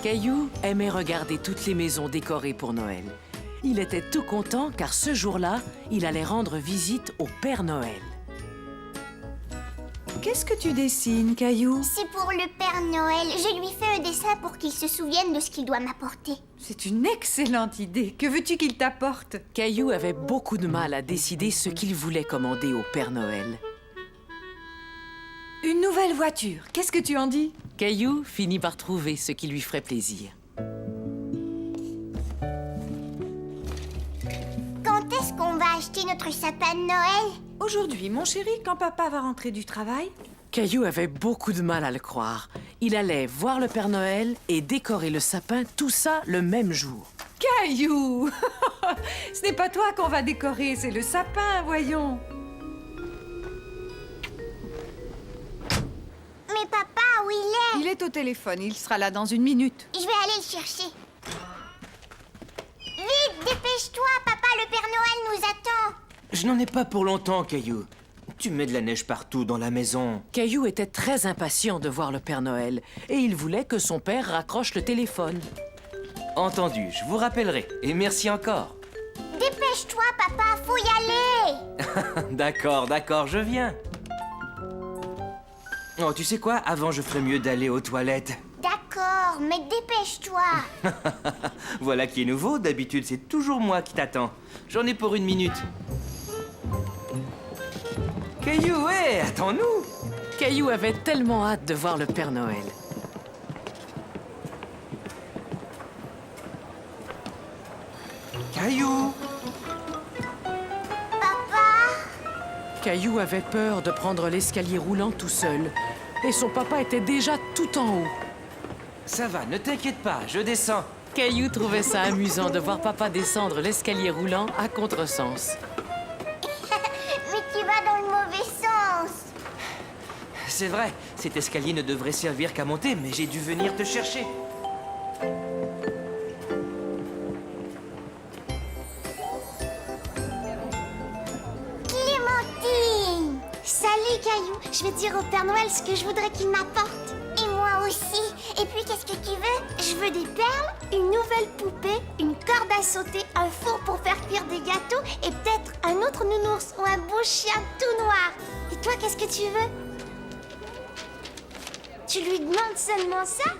Caillou aimait regarder toutes les maisons décorées pour Noël. Il était tout content car ce jour-là, il allait rendre visite au Père Noël. Qu'est-ce que tu dessines, Caillou? C'est pour le Père Noël. Je lui fais un dessin pour qu'il se souvienne de ce qu'il doit m'apporter. C'est une excellente idée. Que veux-tu qu'il t'apporte? Caillou avait beaucoup de mal à décider ce qu'il voulait commander au Père Noël. Une nouvelle voiture. Qu'est-ce que tu en dis? Caillou finit par trouver ce qui lui ferait plaisir. Quand est-ce qu'on va acheter notre sapin de Noël? Aujourd'hui, mon chéri, quand papa va rentrer du travail. Caillou avait beaucoup de mal à le croire. Il allait voir le Père Noël et décorer le sapin, tout ça le même jour. Caillou! Ce n'est pas toi qu'on va décorer, c'est le sapin, voyons. Mais papa, où il est? Il est au téléphone, il sera là dans une minute. Je vais aller le chercher. Vite, dépêche-toi, papa, le Père Noël nous attend. Je n'en ai pas pour longtemps, Caillou. Tu mets de la neige partout dans la maison. Caillou était très impatient de voir le Père Noël et il voulait que son père raccroche le téléphone. Entendu, je vous rappellerai. Et merci encore. Dépêche-toi, papa, faut y aller. D'accord, je viens. Oh, tu sais quoi? Avant, je ferais mieux d'aller aux toilettes. D'accord, mais dépêche-toi. Voilà qui est nouveau. D'habitude, c'est toujours moi qui t'attends. J'en ai pour une minute. Caillou, hé, attends-nous! Caillou avait tellement hâte de voir le Père Noël. Caillou! Caillou avait peur de prendre l'escalier roulant tout seul. Et son papa était déjà tout en haut. Ça va, ne t'inquiète pas, je descends. Caillou trouvait ça amusant de voir papa descendre l'escalier roulant à contresens. Mais tu vas dans le mauvais sens. C'est vrai, cet escalier ne devrait servir qu'à monter, mais j'ai dû venir te chercher. Clémentine! Salut, Caillou. Je vais dire au Père Noël ce que je voudrais qu'il m'apporte. Et moi aussi. Et puis, qu'est-ce que tu veux? Je veux des perles, une nouvelle poupée, une corde à sauter, un four pour faire cuire des gâteaux et peut-être un autre nounours ou un beau chien tout noir. Et toi, qu'est-ce que tu veux? Tu lui demandes seulement ça?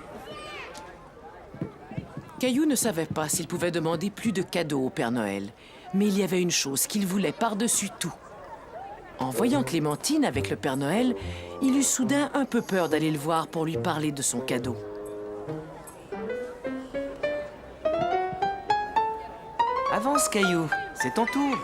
Caillou ne savait pas s'il pouvait demander plus de cadeaux au Père Noël. Mais il y avait une chose qu'il voulait par-dessus tout. En voyant Clémentine avec le Père Noël, il eut soudain un peu peur d'aller le voir pour lui parler de son cadeau. Avance, Caillou, c'est ton tour.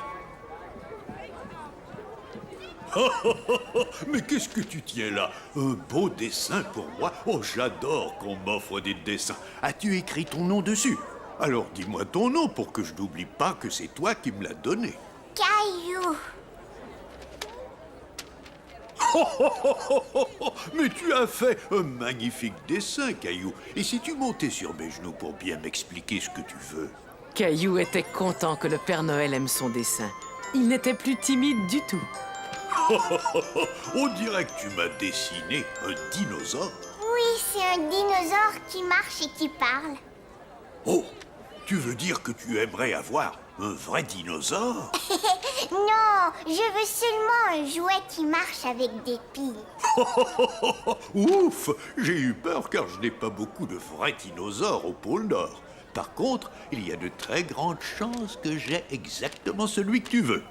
Mais qu'est-ce que tu tiens là? Un beau dessin pour moi? Oh, j'adore qu'on m'offre des dessins. As-tu écrit ton nom dessus? Alors dis-moi ton nom pour que je n'oublie pas que c'est toi qui me l'as donné. Caillou! Mais tu as fait un magnifique dessin, Caillou. Et si tu montais sur mes genoux pour bien m'expliquer ce que tu veux? Caillou était content que le Père Noël aime son dessin. Il n'était plus timide du tout. On dirait que tu m'as dessiné un dinosaure. Oui, c'est un dinosaure qui marche et qui parle. Oh, tu veux dire que tu aimerais avoir un vrai dinosaure? Non, je veux seulement un jouet qui marche avec des piles. Ouf, j'ai eu peur car je n'ai pas beaucoup de vrais dinosaures au pôle Nord. Par contre, il y a de très grandes chances que j'ai exactement celui que tu veux.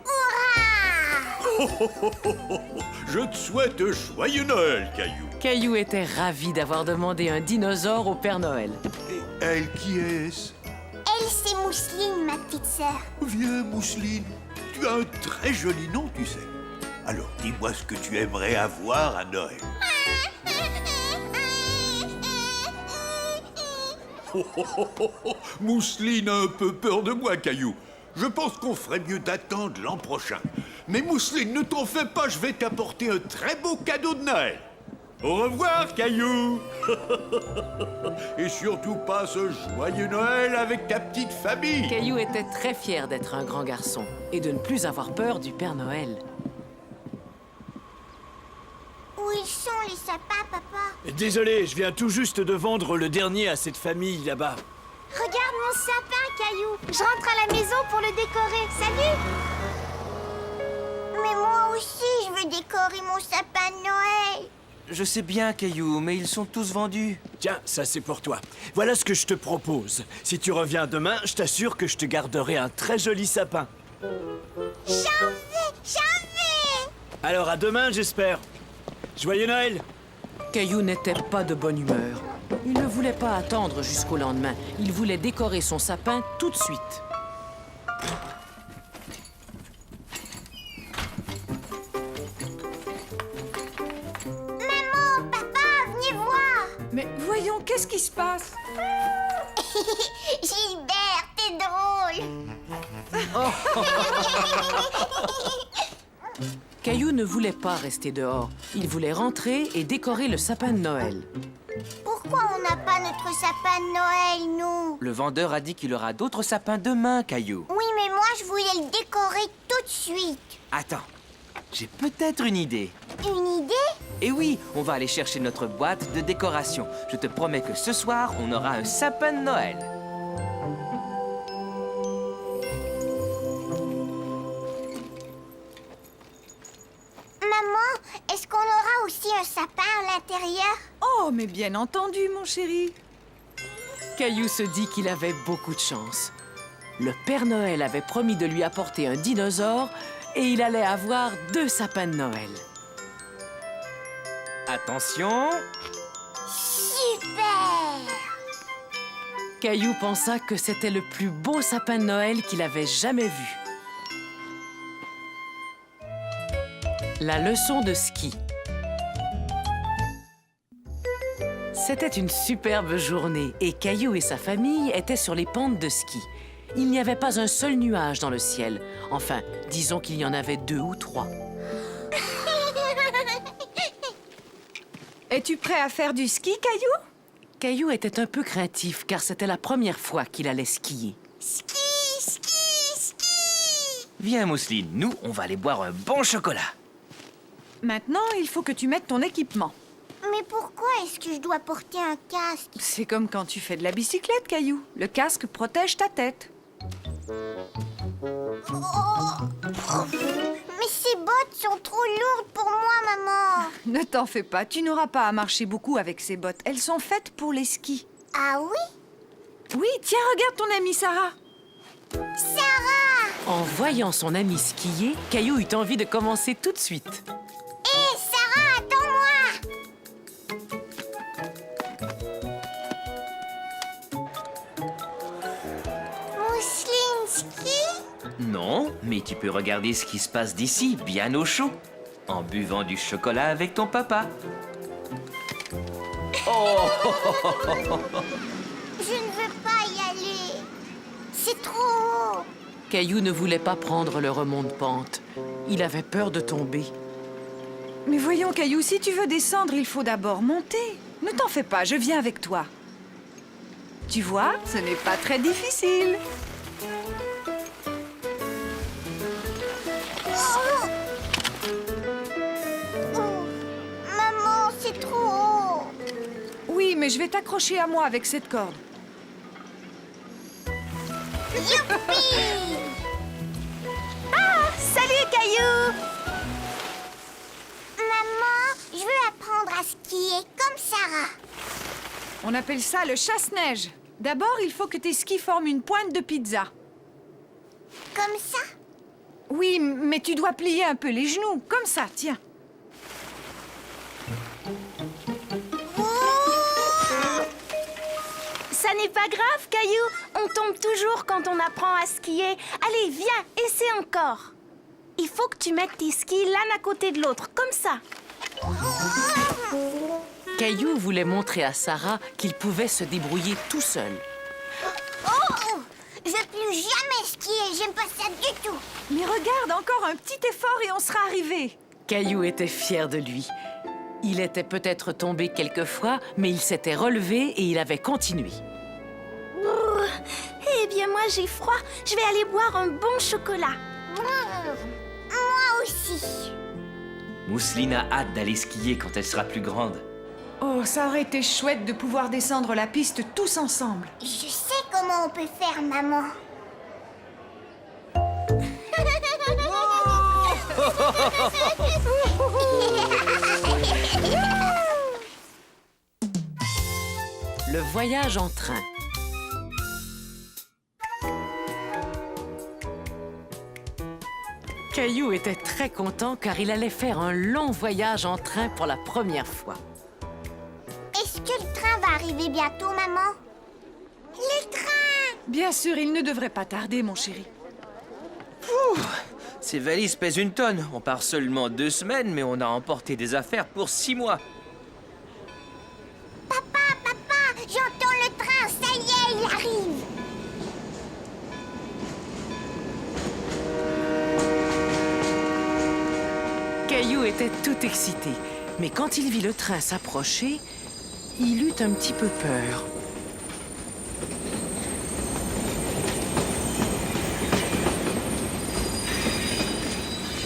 Je te souhaite joyeux Noël, Caillou. Caillou était ravi d'avoir demandé un dinosaure au Père Noël. Et elle, qui est-ce? Elle, c'est Mousseline, ma petite sœur. Viens, Mousseline. Tu as un très joli nom, tu sais. Alors, dis-moi ce que tu aimerais avoir à Noël. Mousseline a un peu peur de moi, Caillou. Je pense qu'on ferait mieux d'attendre l'an prochain. Mais Mousseline, ne t'en fais pas, je vais t'apporter un très beau cadeau de Noël. Au revoir, Caillou. Et surtout passe un joyeux Noël avec ta petite famille. Caillou était très fier d'être un grand garçon et de ne plus avoir peur du Père Noël. sapin, papa. Désolé, je viens tout juste de vendre le dernier à cette famille là-bas. Regarde mon sapin, Caillou. Je rentre à la maison pour le décorer. Salut. Mais moi aussi, je veux décorer mon sapin de Noël. Je sais bien, Caillou, mais ils sont tous vendus. Tiens, ça c'est pour toi. Voilà ce que je te propose. Si tu reviens demain, je t'assure que je te garderai un très joli sapin. J'en veux. Alors à demain, j'espère. Joyeux Noël! Caillou n'était pas de bonne humeur. Il ne voulait pas attendre jusqu'au lendemain. Il voulait décorer son sapin tout de suite. Maman, papa, venez voir. Mais voyons, qu'est-ce qui se passe? Gilbert, t'es drôle. Caillou ne voulait pas rester dehors. Il voulait rentrer et décorer le sapin de Noël. Pourquoi on n'a pas notre sapin de Noël, nous? Le vendeur a dit qu'il aura d'autres sapins demain, Caillou. Oui, mais moi, je voulais le décorer tout de suite. Attends, j'ai peut-être une idée. Une idée? Et oui, on va aller chercher notre boîte de décoration. Je te promets que ce soir, on aura un sapin de Noël. Maman, est-ce qu'on aura aussi un sapin à l'intérieur? Oh, mais bien entendu, mon chéri. Caillou se dit qu'il avait beaucoup de chance. Le Père Noël avait promis de lui apporter un dinosaure et il allait avoir 2 sapins de Noël. Attention, Super! Caillou pensa que c'était le plus beau sapin de Noël qu'il avait jamais vu. La leçon de ski. C'était une superbe journée et Caillou et sa famille étaient sur les pentes de ski. Il n'y avait pas un seul nuage dans le ciel. Enfin, disons qu'il y en avait 2 ou 3. Es-tu prêt à faire du ski, Caillou? Caillou était un peu craintif car c'était la première fois qu'il allait skier. Ski, ski, ski! viens Mousseline, nous, on va aller boire un bon chocolat. Maintenant, il faut que tu mettes ton équipement. Mais pourquoi est-ce que je dois porter un casque? C'est comme quand tu fais de la bicyclette, Caillou. Le casque protège ta tête. Mais ces bottes sont trop lourdes pour moi, maman. Ne t'en fais pas, tu n'auras pas à marcher beaucoup avec ces bottes. Elles sont faites pour les skis. Ah oui? Oui, tiens, regarde ton amie Sarah. Sarah! En voyant son ami skier, Caillou eut envie de commencer tout de suite. Hé, Sarah, attends-moi! Mousseline ski? Non, mais tu peux regarder ce qui se passe d'ici, bien au chaud, en buvant du chocolat avec ton papa. Je ne veux pas y aller. C'est trop haut. Caillou ne voulait pas prendre le remonte-pente. Il avait peur de tomber. Mais voyons, Caillou, si tu veux descendre, il faut d'abord monter. Ne t'en fais pas, je viens avec toi. Tu vois, ce n'est pas très difficile. Oh, maman, c'est trop haut. Oui, mais je vais t'accrocher à moi avec cette corde. Youpi! Ah, salut, Caillou! Maman, je veux apprendre à skier comme Sarah. On appelle ça le chasse-neige. D'abord, il faut que tes skis forment une pointe de pizza. Comme ça? Oui, mais tu dois plier un peu les genoux, comme ça, tiens. Ça n'est pas grave, Caillou. On tombe toujours quand on apprend à skier. Allez, viens, essaie encore. Il faut que tu mettes tes skis l'un à côté de l'autre, comme ça. Caillou voulait montrer à Sarah qu'il pouvait se débrouiller tout seul. Oh! Je veux plus jamais skier, j'aime pas ça du tout. Mais regarde, encore un petit effort et on sera arrivé. Caillou était fier de lui. Il était peut-être tombé quelquefois, mais il s'était relevé et il avait continué. Eh bien, moi, j'ai froid. Je vais aller boire un bon chocolat. Moi aussi. Mousseline a hâte d'aller skier quand elle sera plus grande. Oh, ça aurait été chouette de pouvoir descendre la piste tous ensemble. Je sais comment on peut faire, maman. Le voyage en train. Caillou était très content car il allait faire un long voyage en train pour la première fois. Est-ce que le train va arriver bientôt, maman? Le train! Bien sûr, il ne devrait pas tarder, mon chéri. Ces valises pèsent une tonne. On part seulement 2 semaines, mais on a emporté des affaires pour 6 mois. Papa, j'entends le train, ça y est, il arrive! Caillou était tout excité, mais quand il vit le train s'approcher, il eut un petit peu peur.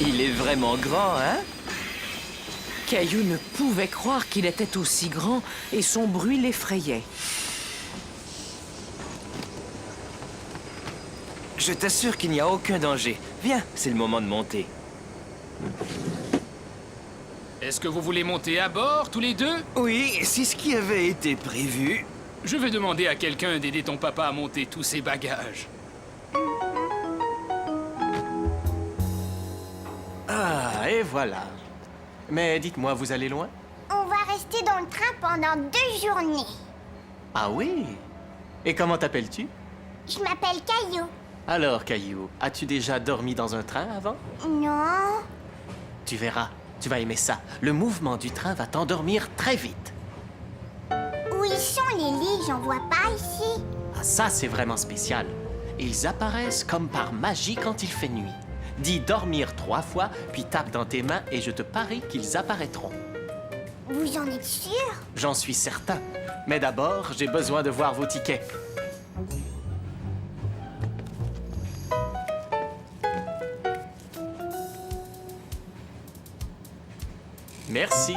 Il est vraiment grand, hein? Caillou ne pouvait croire qu'il était aussi grand et son bruit l'effrayait. Je t'assure qu'il n'y a aucun danger. Viens, c'est le moment de monter. Est-ce que vous voulez monter à bord, tous les deux? Oui, c'est ce qui avait été prévu. Je vais demander à quelqu'un d'aider ton papa à monter tous ses bagages. Ah, et voilà. Mais dites-moi, vous allez loin? On va rester dans le train pendant 2 journées. Ah oui? Et comment t'appelles-tu? Je m'appelle Caillou. Alors, Caillou, as-tu déjà dormi dans un train avant? Non. Tu verras, tu vas aimer ça. Le mouvement du train va t'endormir très vite. Où ils sont les lits? J'en vois pas ici. Ah, ça, c'est vraiment spécial. Ils apparaissent comme par magie quand il fait nuit. Dis dormir 3 fois, puis tape dans tes mains et je te parie qu'ils apparaîtront. Vous en êtes sûr? J'en suis certain. Mais d'abord, j'ai besoin de voir vos tickets. Merci.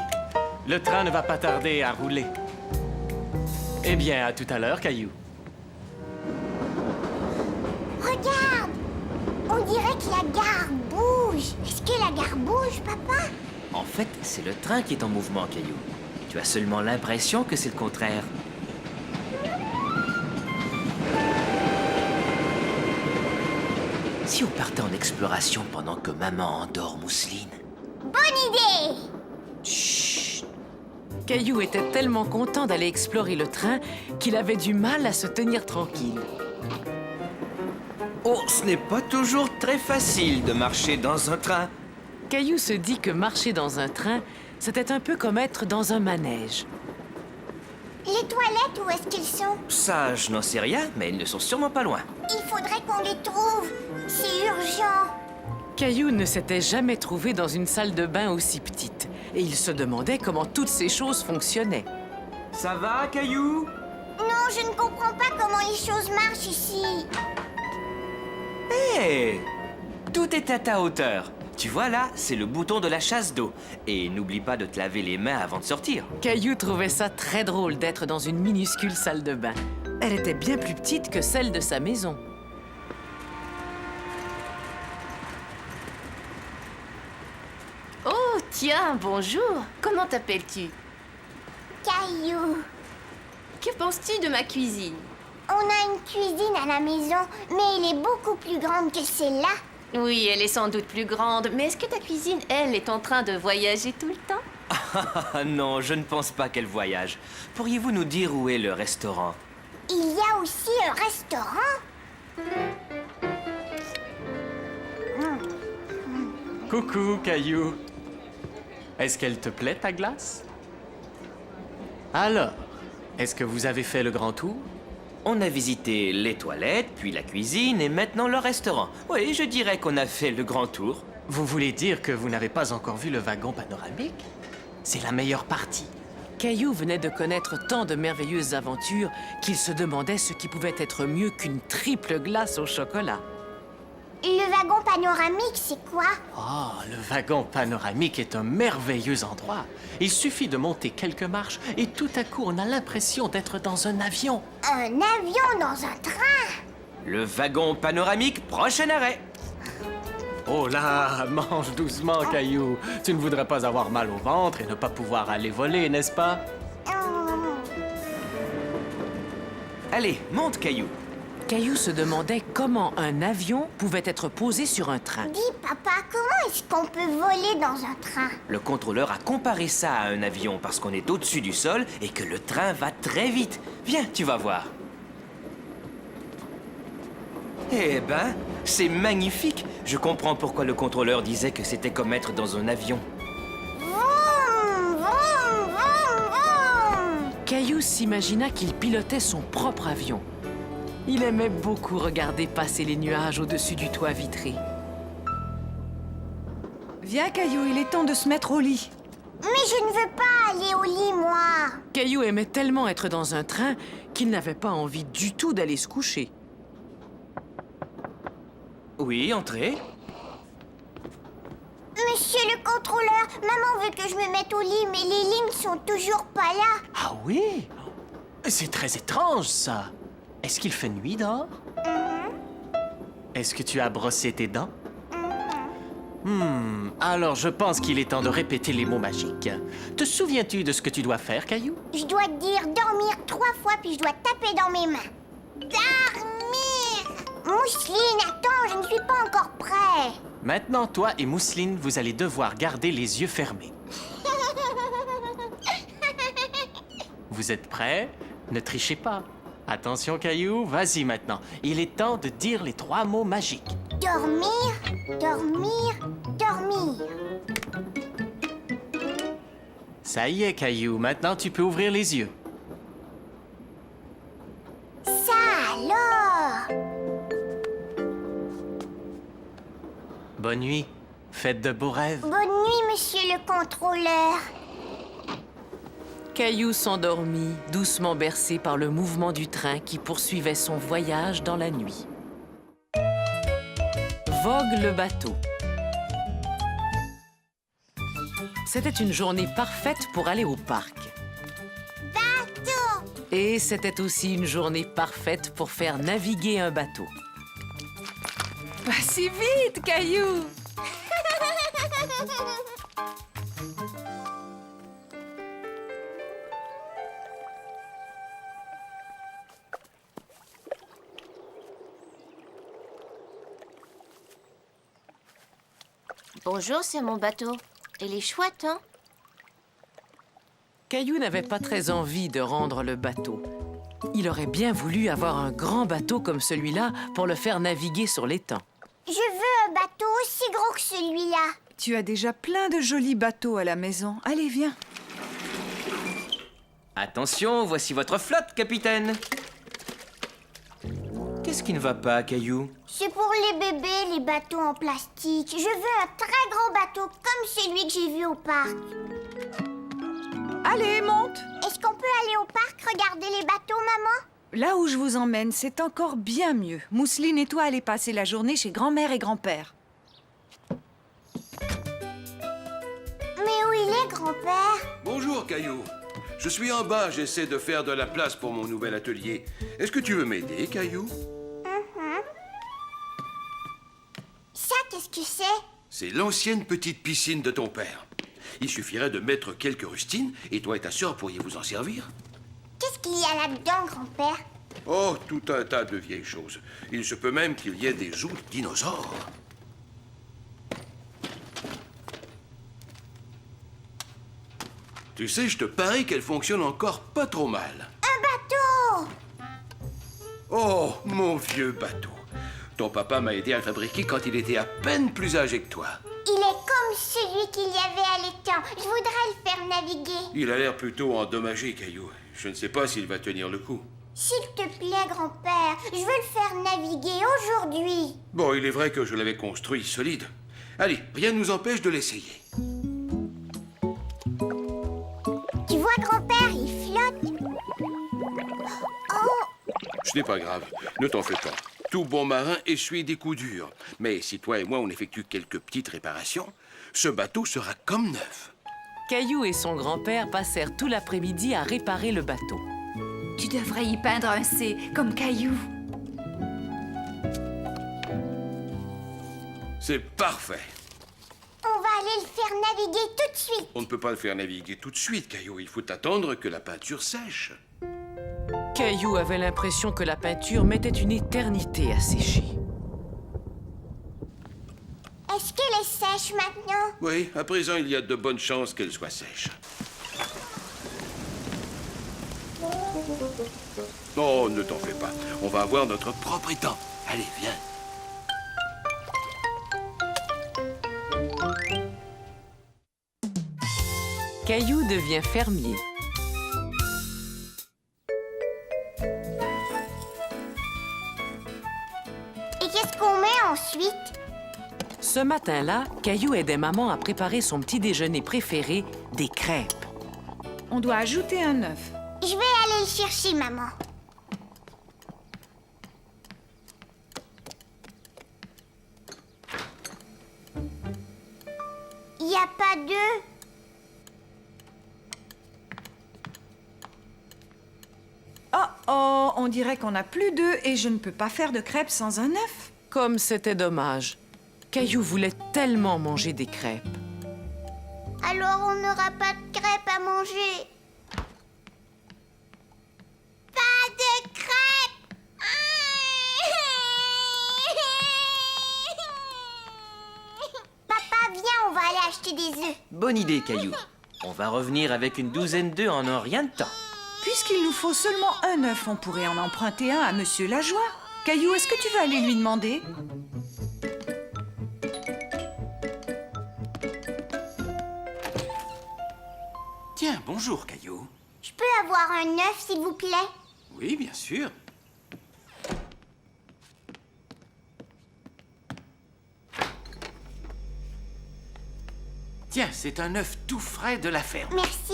Le train ne va pas tarder à rouler. Eh bien, à tout à l'heure, Caillou. Regarde! On dirait que la gare bouge. Est-ce que la gare bouge, papa? En fait, c'est le train qui est en mouvement, Caillou. Tu as seulement l'impression que c'est le contraire. Si on partait en exploration pendant que maman endort Mousseline? Bonne idée! Chut! Caillou était tellement content d'aller explorer le train qu'il avait du mal à se tenir tranquille. Oh, ce n'est pas toujours très facile de marcher dans un train. Caillou se dit que marcher dans un train, c'était un peu comme être dans un manège. Les toilettes, où est-ce qu'ils sont? Ça, je n'en sais rien, mais ils ne sont sûrement pas loin. Il faudrait qu'on les trouve. C'est urgent. Caillou ne s'était jamais trouvé dans une salle de bain aussi petite, et il se demandait comment toutes ces choses fonctionnaient. Ça va, Caillou? Non, je ne comprends pas comment les choses marchent ici. Hé! Tout est à ta hauteur. Tu vois là, c'est le bouton de la chasse d'eau. Et n'oublie pas de te laver les mains avant de sortir. Caillou trouvait ça très drôle d'être dans une minuscule salle de bain. Elle était bien plus petite que celle de sa maison. Oh, tiens, bonjour. Comment t'appelles-tu? Caillou. Que penses-tu de ma cuisine? On a une cuisine à la maison, mais elle est beaucoup plus grande que celle-là. Oui, elle est sans doute plus grande, mais est-ce que ta cuisine, elle, est en train de voyager tout le temps? Ah non, je ne pense pas qu'elle voyage. Pourriez-vous nous dire où est le restaurant? Il y a aussi un restaurant. Coucou, Caillou. Est-ce qu'elle te plaît, ta glace? Alors, est-ce que vous avez fait le grand tour? On a visité les toilettes, puis la cuisine et maintenant le restaurant. Oui, je dirais qu'on a fait le grand tour. Vous voulez dire que vous n'avez pas encore vu le wagon panoramique? C'est la meilleure partie. Caillou venait de connaître tant de merveilleuses aventures qu'il se demandait ce qui pouvait être mieux qu'une triple glace au chocolat. Le wagon panoramique, c'est quoi? Oh, le wagon panoramique est un merveilleux endroit. Il suffit de monter quelques marches et tout à coup, on a l'impression d'être dans un avion. Un avion dans un train? Le wagon panoramique, prochain arrêt. Oh là, mange doucement, Caillou. Tu ne voudrais pas avoir mal au ventre et ne pas pouvoir aller voler, n'est-ce pas? Allez, monte, Caillou. Caillou se demandait comment un avion pouvait être posé sur un train. Dis, papa, comment est-ce qu'on peut voler dans un train? Le contrôleur a comparé ça à un avion parce qu'on est au-dessus du sol et que le train va très vite. Viens, tu vas voir. Eh ben, c'est magnifique. Je comprends pourquoi le contrôleur disait que c'était comme être dans un avion. Vroom, vroom, vroom, vroom. Caillou s'imagina qu'il pilotait son propre avion. Il aimait beaucoup regarder passer les nuages au-dessus du toit vitré. Viens, Caillou, il est temps de se mettre au lit. Mais je ne veux pas aller au lit, moi. Caillou aimait tellement être dans un train qu'il n'avait pas envie du tout d'aller se coucher. Oui, entrez. Monsieur le contrôleur, maman veut que je me mette au lit, mais les lignes sont toujours pas là. Ah oui? C'est très étrange, ça. Est-ce qu'il fait nuit dehors? Est-ce que tu as brossé tes dents? Alors je pense qu'il est temps de répéter les mots magiques. Te souviens-tu de ce que tu dois faire, Caillou? Je dois dire dormir 3 fois, puis je dois taper dans mes mains. Dormir! Mousseline, attends, je ne suis pas encore prêt. Maintenant, toi et Mousseline, vous allez devoir garder les yeux fermés. Vous êtes prêts? Ne trichez pas. Attention, Caillou, vas-y maintenant. Il est temps de dire les 3 mots magiques. Dormir, dormir, dormir. Ça y est, Caillou, maintenant tu peux ouvrir les yeux. Ça alors! Bonne nuit. Faites de beaux rêves. Bonne nuit, monsieur le contrôleur. Caillou s'endormit, doucement bercé par le mouvement du train qui poursuivait son voyage dans la nuit. Vogue le bateau. C'était une journée parfaite pour aller au parc. Bateau! Et c'était aussi une journée parfaite pour faire naviguer un bateau. Pas si vite, Caillou! Bonjour, c'est mon bateau. Il est chouette, hein? Caillou n'avait pas très envie de rendre le bateau. Il aurait bien voulu avoir un grand bateau comme celui-là pour le faire naviguer sur l'étang. Je veux un bateau aussi gros que celui-là. Tu as déjà plein de jolis bateaux à la maison. Allez, viens. Attention, voici votre flotte, capitaine. Qu'est-ce qui ne va pas, Caillou? C'est pour les bébés, les bateaux en plastique. Je veux un très grand bateau comme celui que j'ai vu au parc. Allez, monte! Est-ce qu'on peut aller au parc regarder les bateaux, maman? Là où je vous emmène, c'est encore bien mieux. Mousseline et toi allez passer la journée chez grand-mère et grand-père. Mais où il est, grand-père? Bonjour, Caillou. Je suis en bas, j'essaie de faire de la place pour mon nouvel atelier. Est-ce que tu veux m'aider, Caillou? Ça, qu'est-ce que c'est? C'est l'ancienne petite piscine de ton père. Il suffirait de mettre quelques rustines et toi et ta sœur pourriez vous en servir. Qu'est-ce qu'il y a là-dedans, grand-père? Oh, tout un tas de vieilles choses. Il se peut même qu'il y ait des os de dinosaures. Tu sais, je te parie qu'elle fonctionne encore pas trop mal. Un bateau! Oh, mon vieux bateau. Ton papa m'a aidé à le fabriquer quand il était à peine plus âgé que toi. Il est comme celui qu'il y avait à l'étang. Je voudrais le faire naviguer. Il a l'air plutôt endommagé, Caillou. Je ne sais pas s'il va tenir le coup. S'il te plaît, grand-père, je veux le faire naviguer aujourd'hui. Bon, il est vrai que je l'avais construit solide. Allez, rien ne nous empêche de l'essayer. Tu vois, grand-père, il flotte. Oh! Ce n'est pas grave, ne t'en fais pas. Tout bon marin essuie des coups durs. Mais si toi et moi on effectue quelques petites réparations, ce bateau sera comme neuf. Caillou et son grand-père passèrent tout l'après-midi à réparer le bateau. Tu devrais y peindre un C, comme Caillou. C'est parfait. On va aller le faire naviguer tout de suite. On ne peut pas le faire naviguer tout de suite, Caillou. Il faut attendre que la peinture sèche. Caillou avait l'impression que la peinture mettait une éternité à sécher. Est-ce qu'elle est sèche maintenant? Oui, à présent, il y a de bonnes chances qu'elle soit sèche. Oh, ne t'en fais pas. On va avoir notre propre étang. Allez, viens. Caillou devient fermier. Et qu'est-ce qu'on met ensuite? Ce matin-là, Caillou aidait maman à préparer son petit déjeuner préféré, des crêpes. On doit ajouter un œuf. Je vais aller le chercher, maman. Il n'y a pas d'œuf. Oh, on dirait qu'on n'a plus d'œufs et je ne peux pas faire de crêpes sans un œuf. Comme c'était dommage. Caillou voulait tellement manger des crêpes. Alors on n'aura pas de crêpes à manger. Pas de crêpes. Papa, viens, on va aller acheter des œufs. Bonne idée, Caillou. On va revenir avec une douzaine d'œufs en un rien de temps. Puisqu'il nous faut seulement un œuf, on pourrait en emprunter un à Monsieur Lajoie. Caillou, est-ce que tu veux aller lui demander? Tiens, bonjour, Caillou. Je peux avoir un œuf, s'il vous plaît? Oui, bien sûr. Tiens, c'est un œuf tout frais de la ferme. Merci.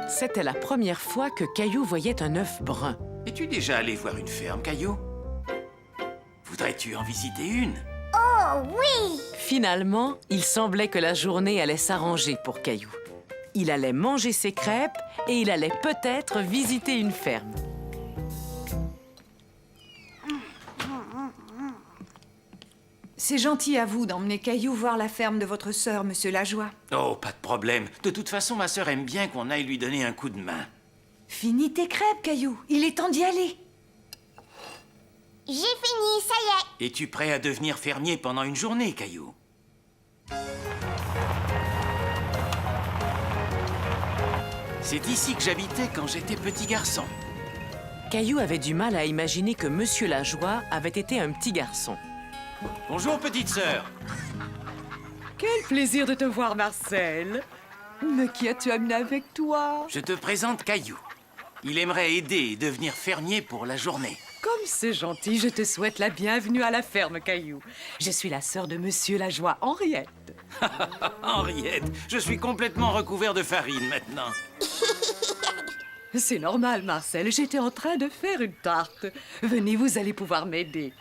C'était la première fois que Caillou voyait un œuf brun. Es-tu déjà allé voir une ferme, Caillou? Voudrais-tu en visiter une? Oh, oui! Finalement, il semblait que la journée allait s'arranger pour Caillou. Il allait manger ses crêpes et il allait peut-être visiter une ferme. C'est gentil à vous d'emmener Caillou voir la ferme de votre sœur, Monsieur Lajoie. Oh, pas de problème. De toute façon, ma sœur aime bien qu'on aille lui donner un coup de main. Finis tes crêpes, Caillou. Il est temps d'y aller. J'ai fini, ça y est. Es-tu prêt à devenir fermier pendant une journée, Caillou? C'est ici que j'habitais quand j'étais petit garçon. Caillou avait du mal à imaginer que Monsieur Lajoie avait été un petit garçon. Bonjour, petite sœur. Quel plaisir de te voir, Marcel. Mais qui as-tu amené avec toi? Je te présente Caillou. Il aimerait aider et devenir fermier pour la journée. Comme c'est gentil, je te souhaite la bienvenue à la ferme, Caillou. Je suis la sœur de Monsieur Lajoie, Henriette. Henriette, je suis complètement recouvert de farine maintenant. C'est normal, Marcel. J'étais en train de faire une tarte. Venez, vous allez pouvoir m'aider.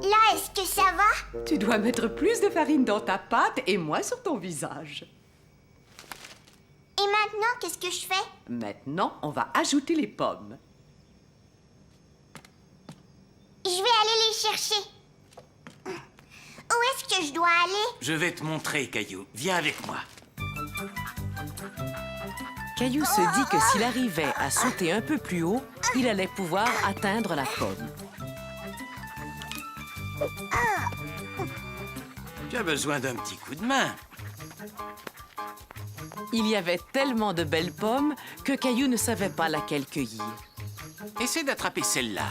Là, est-ce que ça va? Tu dois mettre plus de farine dans ta pâte et moins sur ton visage. Et maintenant, qu'est-ce que je fais? Maintenant, on va ajouter les pommes. Je vais aller les chercher. Où est-ce que je dois aller? Je vais te montrer, Caillou. Viens avec moi. Caillou se dit que s'il arrivait à sauter un peu plus haut, il allait pouvoir atteindre la pomme. Tu as besoin d'un petit coup de main. Il y avait tellement de belles pommes que Caillou ne savait pas laquelle cueillir. Essaie d'attraper celle-là.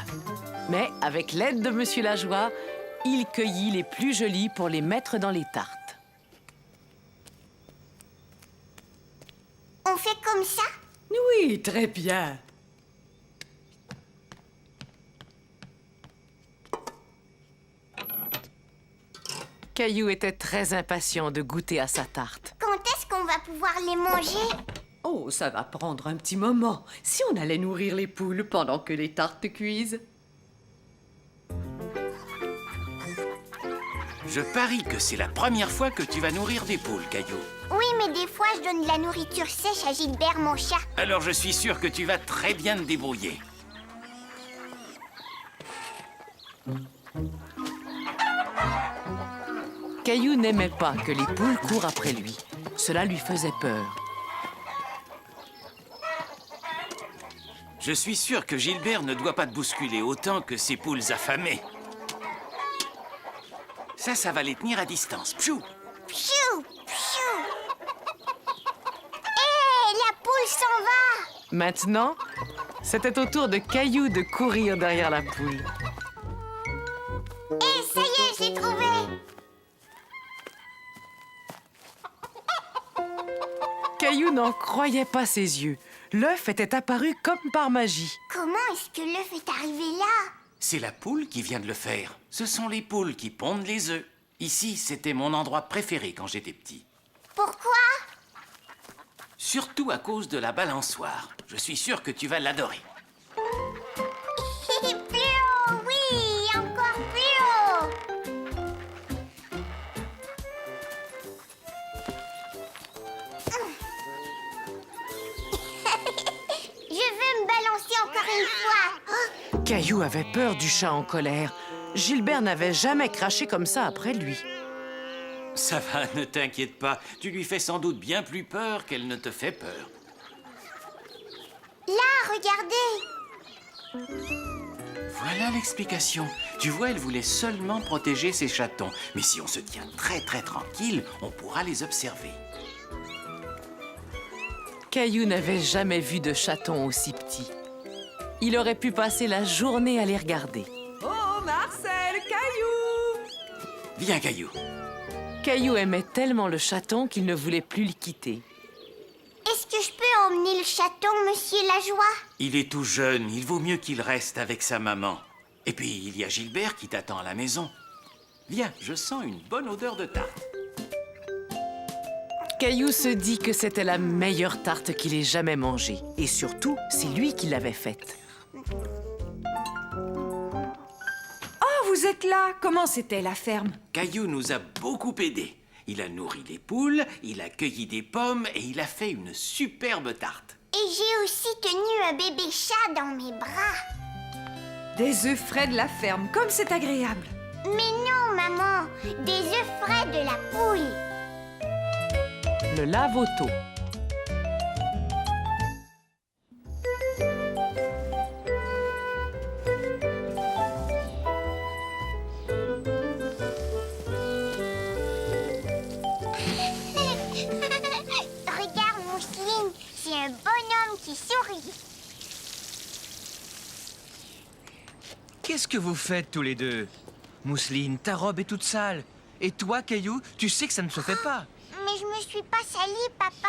Mais avec l'aide de Monsieur Lajoie, il cueillit les plus jolies pour les mettre dans les tartes. On fait comme ça? Oui, très bien. Caillou était très impatient de goûter à sa tarte. Quand est-ce qu'on va pouvoir les manger? Oh, ça va prendre un petit moment. Si on allait nourrir les poules pendant que les tartes cuisent. Je parie que c'est la première fois que tu vas nourrir des poules, Caillou. Oui, mais des fois, je donne de la nourriture sèche à Gilbert, mon chat. Alors je suis sûr que tu vas très bien te débrouiller. Caillou n'aimait pas que les poules courent après lui. Cela lui faisait peur. Je suis sûr que Gilbert ne doit pas te bousculer autant que ces poules affamées. Ça va les tenir à distance. Pfiou! Pfiou! Pfiou! Hé, la poule s'en va! Maintenant, c'était au tour de Caillou de courir derrière la poule. Hé, ça y est, j'ai trouvé! Caillou n'en croyait pas ses yeux. L'œuf était apparu comme par magie. Comment est-ce que l'œuf est arrivé là? C'est la poule qui vient de le faire. Ce sont les poules qui pondent les œufs. Ici, c'était mon endroit préféré quand j'étais petit. Pourquoi? Surtout à cause de la balançoire. Je suis sûr que tu vas l'adorer. Plus haut, oui, encore plus haut! Je veux me balancer encore une fois. Caillou avait peur du chat en colère. Gilbert n'avait jamais craché comme ça après lui. Ça va, ne t'inquiète pas. Tu lui fais sans doute bien plus peur qu'elle ne te fait peur. Là, regardez! Voilà l'explication. Tu vois, elle voulait seulement protéger ses chatons. Mais si on se tient très tranquille, on pourra les observer. Caillou n'avait jamais vu de chaton aussi petit. Il aurait pu passer la journée à les regarder. Oh, Marcel, Caillou! Viens, Caillou. Caillou aimait tellement le chaton qu'il ne voulait plus le quitter. Est-ce que je peux emmener le chaton, monsieur Lajoie? Il est tout jeune, il vaut mieux qu'il reste avec sa maman. Et puis, il y a Gilbert qui t'attend à la maison. Viens, je sens une bonne odeur de tarte. Caillou se dit que c'était la meilleure tarte qu'il ait jamais mangée. Et surtout, c'est lui qui l'avait faite. Oh, vous êtes là! Comment c'était la ferme? Caillou nous a beaucoup aidés. Il a nourri les poules, il a cueilli des pommes et il a fait une superbe tarte. Et j'ai aussi tenu un bébé chat dans mes bras. Des œufs frais de la ferme, comme c'est agréable. Mais non, maman, des œufs frais de la poule. Le lave-auto. Regarde, Mousseline, c'est un bonhomme qui sourit. Qu'est-ce que vous faites tous les deux? Mousseline, ta robe est toute sale. Et toi, Caillou, tu sais que ça ne se fait pas. Mais je me suis pas salie, papa.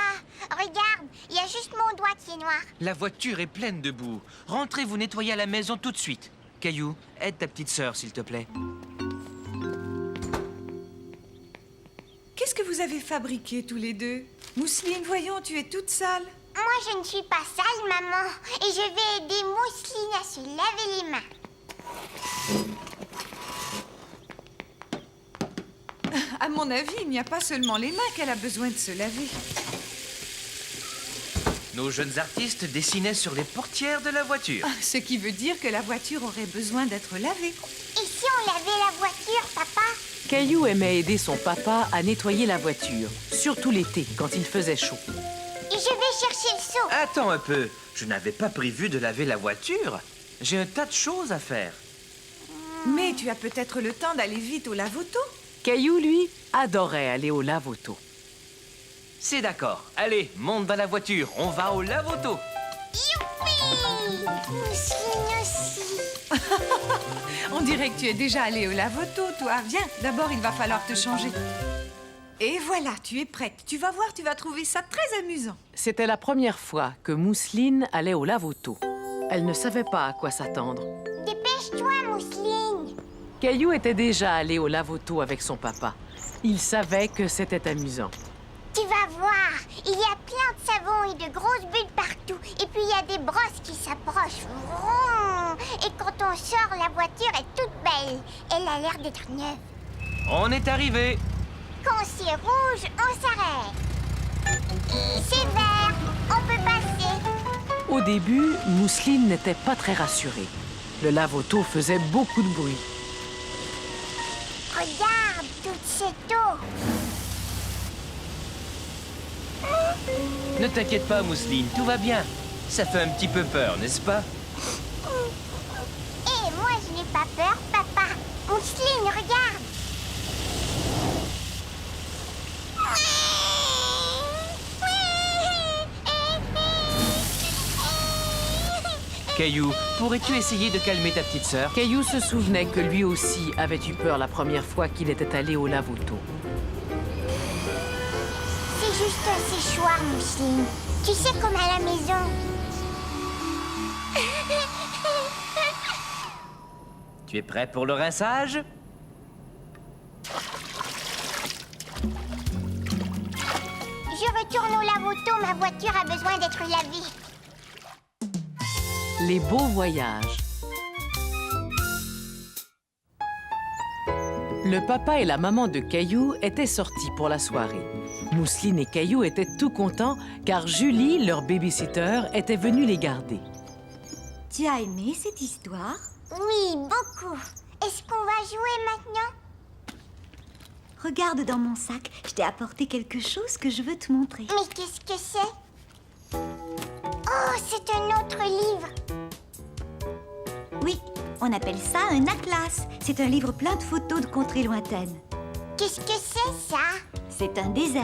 Regarde, il y a juste mon doigt qui est noir. La voiture est pleine de boue. Rentrez vous nettoyer à la maison tout de suite. Caillou, aide ta petite sœur, s'il te plaît. Qu'est-ce que vous avez fabriqué tous les deux? Mousseline, voyons, tu es toute sale. Moi, je ne suis pas sale, maman. Et je vais aider Mousseline à se laver les mains. À mon avis, il n'y a pas seulement les mains qu'elle a besoin de se laver. Nos jeunes artistes dessinaient sur les portières de la voiture. Ce qui veut dire que la voiture aurait besoin d'être lavée. Et si on lavait la voiture, papa? Caillou aimait aider son papa à nettoyer la voiture, surtout l'été, quand il faisait chaud. Et je vais chercher le seau. Attends un peu, je n'avais pas prévu de laver la voiture. J'ai un tas de choses à faire. Mais tu as peut-être le temps d'aller vite au lave-auto. Caillou, lui, adorait aller au lave-auto. C'est d'accord. Allez, monte dans la voiture, on va au lave-auto. Youpi! Mousseline aussi. On dirait que tu es déjà allé au lave-auto, toi. Viens, d'abord, il va falloir te changer. Et voilà, tu es prête. Tu vas voir, tu vas trouver ça très amusant. C'était la première fois que Mousseline allait au lave-auto. Elle ne savait pas à quoi s'attendre. Dépêche-toi, Mousseline. Caillou était déjà allé au lave-auto avec son papa. Il savait que c'était amusant. Tu vas voir, il y a plein de savon et de grosses bulles partout. Et puis il y a des brosses qui s'approchent. Vroom. Et quand on sort, la voiture est toute belle. Elle a l'air d'être neuve. On est arrivé. Quand c'est rouge, on s'arrête. C'est vert, on peut passer. Au début, Mousseline n'était pas très rassurée. Le lave-auto faisait beaucoup de bruit. Regarde toute cette eau. Ne t'inquiète pas, Mousseline, tout va bien. Ça fait un petit peu peur, n'est-ce pas? Et moi, je n'ai pas peur, papa. Mousseline, regarde. Caillou, pourrais-tu essayer de calmer ta petite sœur? Caillou se souvenait que lui aussi avait eu peur la première fois qu'il était allé au lave-auto. C'est juste un séchoir, Mousseline. Tu sais, comme à la maison. Tu es prêt pour le rinçage? Je retourne au lave-auto, ma voiture a besoin d'être lavée. Les beaux voyages. Le papa et la maman de Caillou étaient sortis pour la soirée. Mousseline et Caillou étaient tout contents car Julie, leur babysitter, était venue les garder. Tu as aimé cette histoire? Oui, beaucoup. Est-ce qu'on va jouer maintenant? Regarde dans mon sac, je t'ai apporté quelque chose que je veux te montrer. Mais qu'est-ce que c'est? Oh, c'est un autre livre. Oui, on appelle ça un atlas. C'est un livre plein de photos de contrées lointaines. Qu'est-ce que c'est, ça? C'est un désert.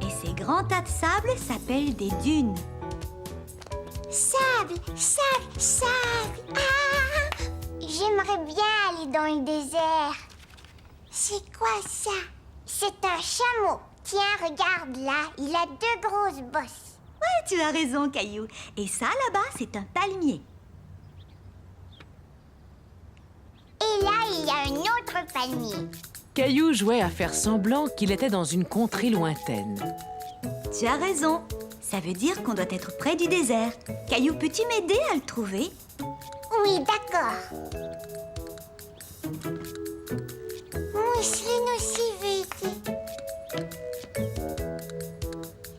Et ces grands tas de sable s'appellent des dunes. Sable, sable, sable. Ah! J'aimerais bien aller dans le désert. C'est quoi ça? C'est un chameau. Tiens, regarde là, il a 2 grosses bosses. Ouais, tu as raison, Caillou. Et ça, là-bas, c'est un palmier. Et là, il y a un autre palmier. Caillou jouait à faire semblant qu'il était dans une contrée lointaine. Tu as raison. Ça veut dire qu'on doit être près du désert. Caillou, peux-tu m'aider à le trouver? Oui, d'accord. Mousseline aussi veut aider.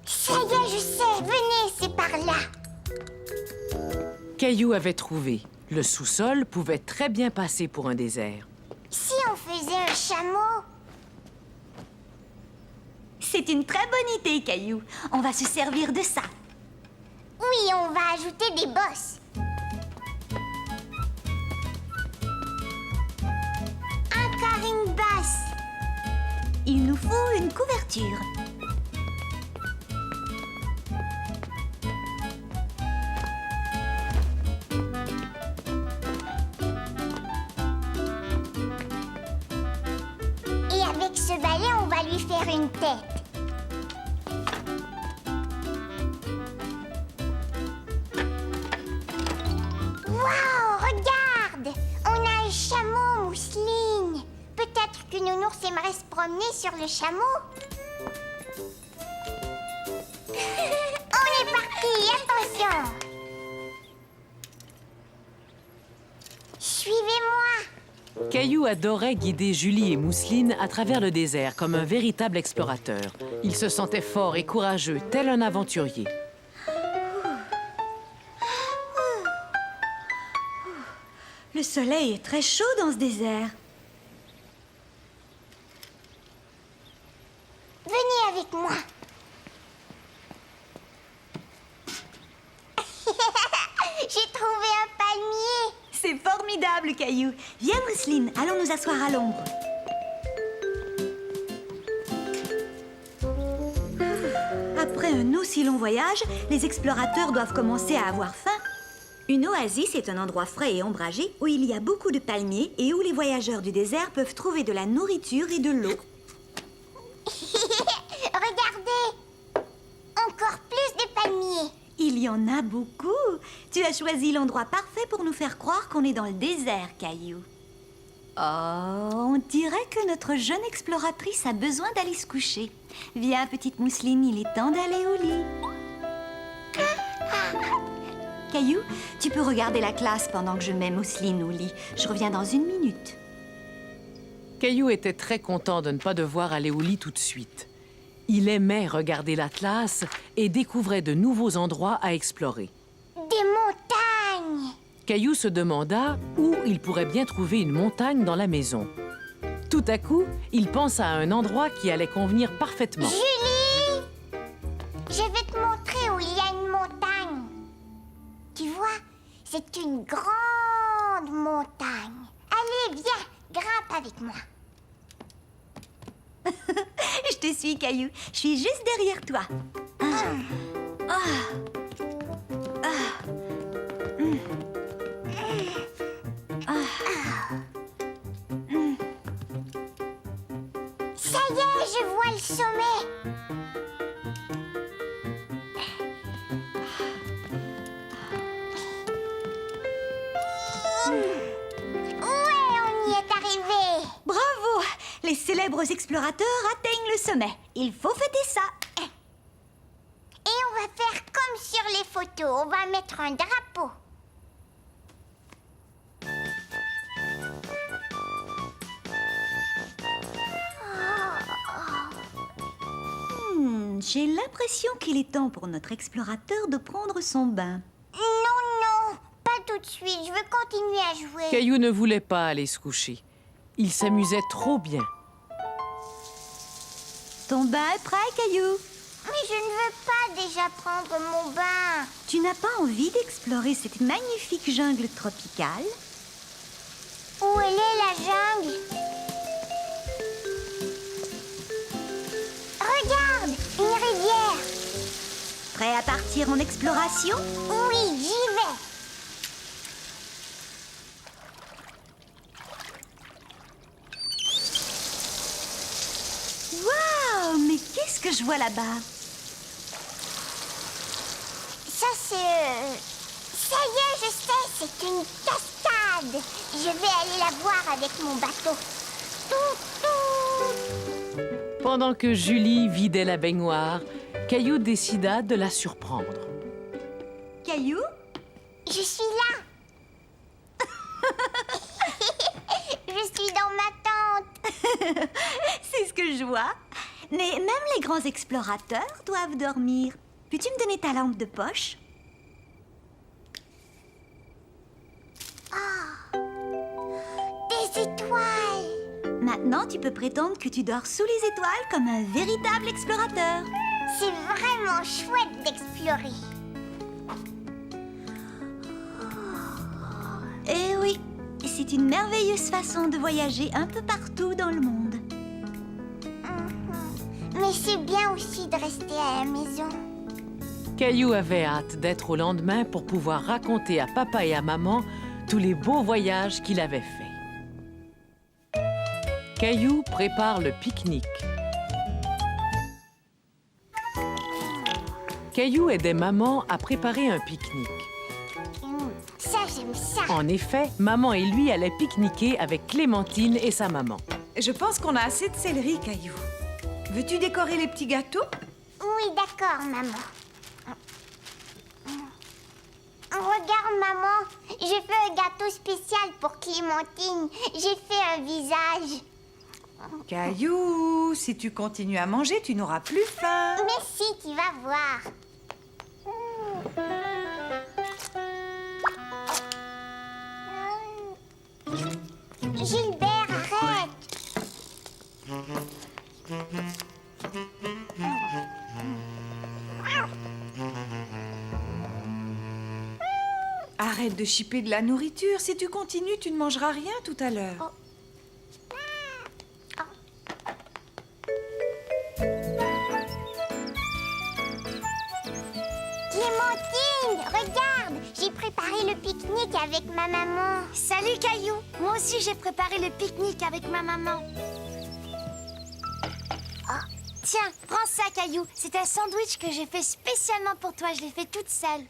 Ça y est, je sais. Venez, c'est par là. Caillou avait trouvé. Le sous-sol pouvait très bien passer pour un désert. Si on faisait un chameau? C'est une très bonne idée, Caillou. On va se servir de ça. Oui, on va ajouter des bosses. Encore une bosse. Il nous faut une couverture. Et avec ce balai, on va lui faire une tête. Waouh, regarde! On a un chameau, Mousseline. Peut-être que Nounours aimerait se promener sur le chameau. On est parti, attention! Suivez-moi! Caillou adorait guider Julie et Mousseline à travers le désert comme un véritable explorateur. Il se sentait fort et courageux, tel un aventurier. Le soleil est très chaud dans ce désert. Venez avec moi. J'ai trouvé un palmier. C'est formidable, Caillou. Viens, Mousseline, allons nous asseoir à l'ombre. Après un aussi long voyage, les explorateurs doivent commencer à avoir faim. Une oasis est un endroit frais et ombragé où il y a beaucoup de palmiers et où les voyageurs du désert peuvent trouver de la nourriture et de l'eau. Regardez! Encore plus de palmiers. Il y en a beaucoup. Tu as choisi l'endroit parfait pour nous faire croire qu'on est dans le désert, Caillou. Oh, on dirait que notre jeune exploratrice a besoin d'aller se coucher. Viens, petite Mousseline, il est temps d'aller au lit. Caillou, tu peux regarder la classe pendant que je mets Mousseline au lit. Je reviens dans 1 minute. Caillou était très content de ne pas devoir aller au lit tout de suite. Il aimait regarder l'Atlas et découvrait de nouveaux endroits à explorer. Des montagnes! Caillou se demanda où il pourrait bien trouver une montagne dans la maison. Tout à coup, il pensa à un endroit qui allait convenir parfaitement. Julie! Je vais te montrer où il y a une montagne. Tu vois, c'est une grande montagne. Allez, viens, grimpe avec moi. Je te suis, Caillou. Je suis juste derrière toi. Ça y est, je vois le sommet. Ouais, on y est arrivé. Bravo! Les célèbres explorateurs atteignent le sommet. Il faut fêter ça. Et on va faire comme sur les photos. On va mettre un drapeau. J'ai l'impression qu'il est temps pour notre explorateur de prendre son bain. Non, pas tout de suite. Je veux continuer à jouer. Caillou ne voulait pas aller se coucher. Il s'amusait trop bien. Ton bain est prêt, Caillou? Mais je ne veux pas déjà prendre mon bain. Tu n'as pas envie d'explorer cette magnifique jungle tropicale? Où elle est, la jungle? Regarde, une rivière. Prêt à partir en exploration? Oui, j'y vais. Waouh, mais qu'est-ce que je vois là-bas? Ça, c'est... Ça y est, je sais, c'est une cascade. Je vais aller la voir avec mon bateau. Pendant que Julie vidait la baignoire, Caillou décida de la surprendre. Caillou? Je suis là. Je suis dans ma tente. C'est ce que je vois. Mais même les grands explorateurs doivent dormir. Peux-tu me donner ta lampe de poche? Oh, des étoiles. Maintenant, tu peux prétendre que tu dors sous les étoiles comme un véritable explorateur. C'est vraiment chouette d'explorer. Eh oui, c'est une merveilleuse façon de voyager un peu partout dans le monde. Mais c'est bien aussi de rester à la maison. Caillou avait hâte d'être au lendemain pour pouvoir raconter à papa et à maman tous les beaux voyages qu'il avait faits. Caillou prépare le pique-nique. Caillou aidait maman à préparer un pique-nique. Ça, j'aime ça. En effet, maman et lui allaient pique-niquer avec Clémentine et sa maman. Je pense qu'on a assez de céleri, Caillou. Veux-tu décorer les petits gâteaux? Oui, d'accord, maman. Regarde, maman, j'ai fait un gâteau spécial pour Clémentine. J'ai fait un visage. Caillou, si tu continues à manger, tu n'auras plus faim. Mais si, tu vas voir. Gilbert, arrête. Arrête de chipper de la nourriture. Si tu continues, tu ne mangeras rien tout à l'heure. Clémentine, regarde, j'ai préparé le pique-nique avec ma maman. Salut, Caillou. Moi aussi, j'ai préparé le pique-nique avec ma maman. Oh, tiens, prends ça, Caillou. C'est un sandwich que j'ai fait spécialement pour toi. Je l'ai fait toute seule.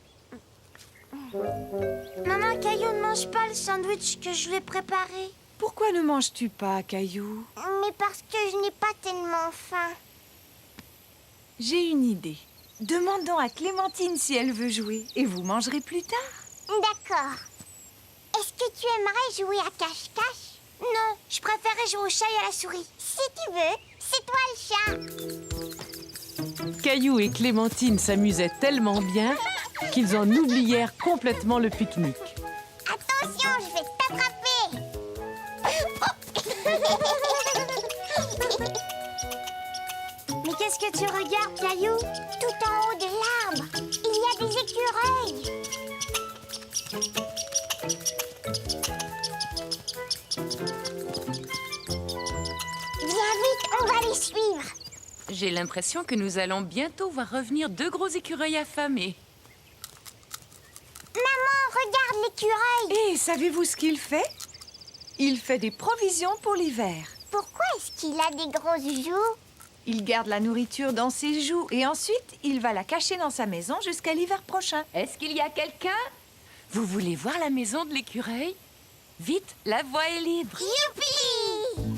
Maman, Caillou ne mange pas le sandwich que je lui ai préparé. Pourquoi ne manges-tu pas, Caillou? Mais parce que je n'ai pas tellement faim. J'ai une idée. Demandons à Clémentine si elle veut jouer et vous mangerez plus tard. D'accord. Est-ce que tu aimerais jouer à cache-cache? Non, je préférais jouer au chat et à la souris. Si tu veux, c'est toi le chat. Caillou et Clémentine s'amusaient tellement bien qu'ils en oublièrent complètement le pique-nique. Attention, je vais t'attraper. Mais qu'est-ce que tu regardes, Caillou? Tout en haut de l'arbre, il y a des écureuils. Viens vite, on va les suivre. J'ai l'impression que nous allons bientôt voir revenir 2 gros écureuils affamés. Maman, regarde l'écureuil. Et savez-vous ce qu'il fait? Il fait des provisions pour l'hiver. Pourquoi est-ce qu'il a des grosses joues? Il garde la nourriture dans ses joues et ensuite, il va la cacher dans sa maison jusqu'à l'hiver prochain. Est-ce qu'il y a quelqu'un? Vous voulez voir la maison de l'écureuil? Vite, la voie est libre. Youpi!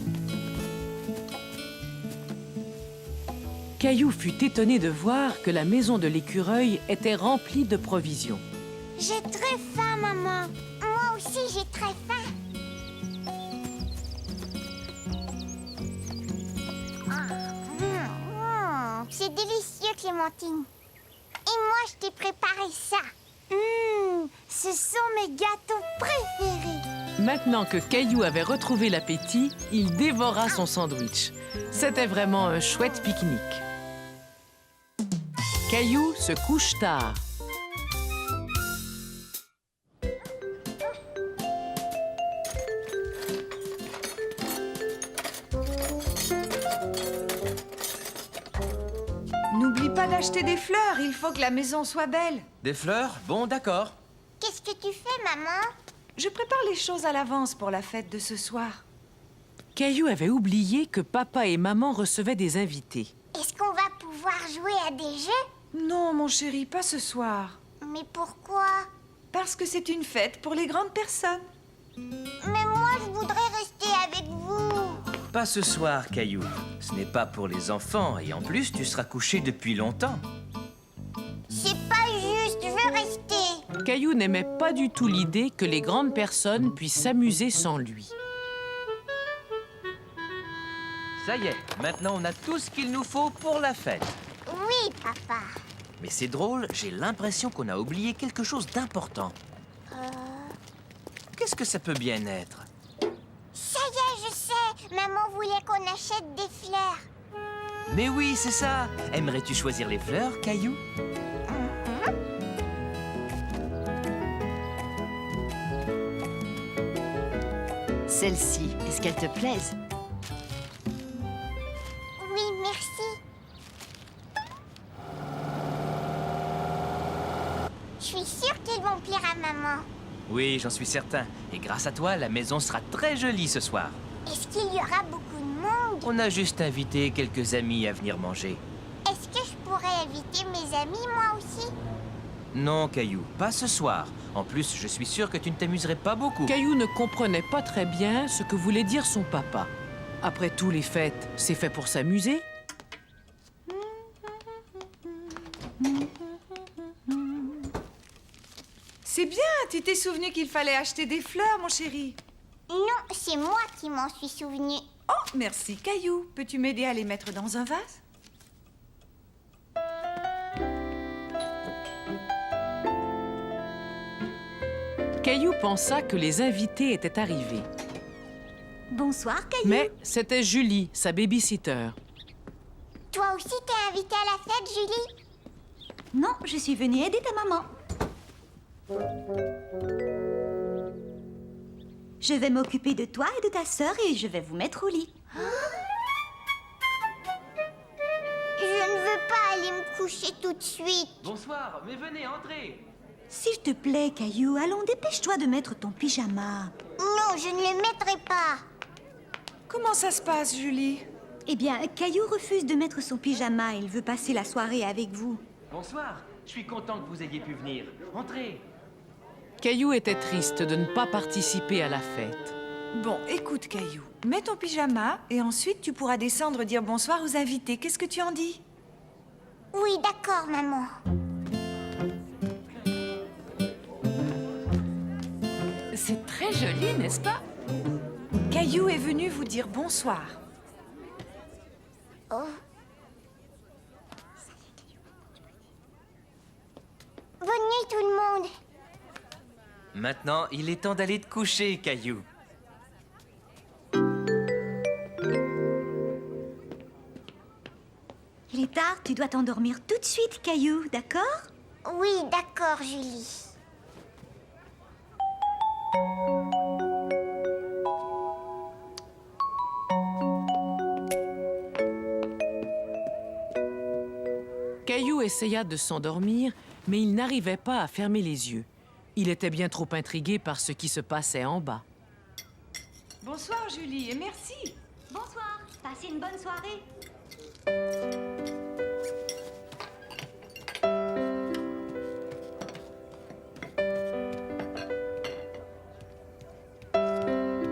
Caillou fut étonné de voir que la maison de l'écureuil était remplie de provisions. J'ai très faim, maman. Moi aussi, j'ai très faim. C'est délicieux, Clémentine. Et moi, je t'ai préparé ça. Ce sont mes gâteaux préférés. Maintenant que Caillou avait retrouvé l'appétit, il dévora son sandwich. C'était vraiment un chouette pique-nique. Caillou se couche tard. N'oublie pas d'acheter des fleurs, il faut que la maison soit belle. Des fleurs? Bon, d'accord. Qu'est-ce que tu fais, maman? Je prépare les choses à l'avance pour la fête de ce soir. Caillou avait oublié que papa et maman recevaient des invités. Est-ce qu'on va pouvoir jouer à des jeux? Non, mon chéri, pas ce soir. Mais pourquoi? Parce que c'est une fête pour les grandes personnes. Mais moi, je voudrais rester avec vous. Pas ce soir, Caillou. Ce n'est pas pour les enfants et en plus, tu seras couché depuis longtemps. C'est pas juste, je veux rester. Caillou n'aimait pas du tout l'idée que les grandes personnes puissent s'amuser sans lui. Ça y est, maintenant on a tout ce qu'il nous faut pour la fête. Oui, papa. Mais c'est drôle, j'ai l'impression qu'on a oublié quelque chose d'important. Qu'est-ce que ça peut bien être? Ça y est, je sais. Maman voulait qu'on achète des fleurs. Mais oui, c'est ça. Aimerais-tu choisir les fleurs, Caillou? Celles-ci, est-ce qu'elles te plaisent? Oui, merci. Je suis sûre qu'ils vont plaire à maman. Oui, j'en suis certain. Et grâce à toi, la maison sera très jolie ce soir. Est-ce qu'il y aura beaucoup de monde? On a juste invité quelques amis à venir manger. Est-ce que je pourrais inviter mes amis, moi aussi? Non, Caillou, pas ce soir. En plus, je suis sûr que tu ne t'amuserais pas beaucoup. Caillou ne comprenait pas très bien ce que voulait dire son papa. Après tout, les fêtes, c'est fait pour s'amuser. C'est bien, tu t'es souvenu qu'il fallait acheter des fleurs, mon chéri. Non, c'est moi qui m'en suis souvenu. Oh, merci, Caillou. Peux-tu m'aider à les mettre dans un vase? Caillou pensa que les invités étaient arrivés. Bonsoir, Caillou. Mais c'était Julie, sa baby-sitter. Toi aussi, t'es invitée à la fête, Julie? Non, je suis venue aider ta maman. Je vais m'occuper de toi et de ta sœur et je vais vous mettre au lit. Je ne veux pas aller me coucher tout de suite. Bonsoir, mais venez, entrez. S'il te plaît, Caillou, allons, dépêche-toi de mettre ton pyjama. Non, je ne le mettrai pas. Comment ça se passe, Julie? Eh bien, Caillou refuse de mettre son pyjama. Il veut passer la soirée avec vous. Bonsoir, je suis content que vous ayez pu venir. Entrez. Caillou était triste de ne pas participer à la fête. Bon, écoute, Caillou. Mets ton pyjama et ensuite tu pourras descendre dire bonsoir aux invités. Qu'est-ce que tu en dis? Oui, d'accord, maman. C'est très joli, n'est-ce pas? Caillou est venu vous dire bonsoir. Oh. Bonne nuit, tout le monde. Maintenant, il est temps d'aller te coucher, Caillou. Il est tard, tu dois t'endormir tout de suite, Caillou, d'accord? Oui, d'accord, Julie. Caillou essaya de s'endormir, mais il n'arrivait pas à fermer les yeux. Il était bien trop intrigué par ce qui se passait en bas. Bonsoir, Julie, et merci. Bonsoir, passez une bonne soirée.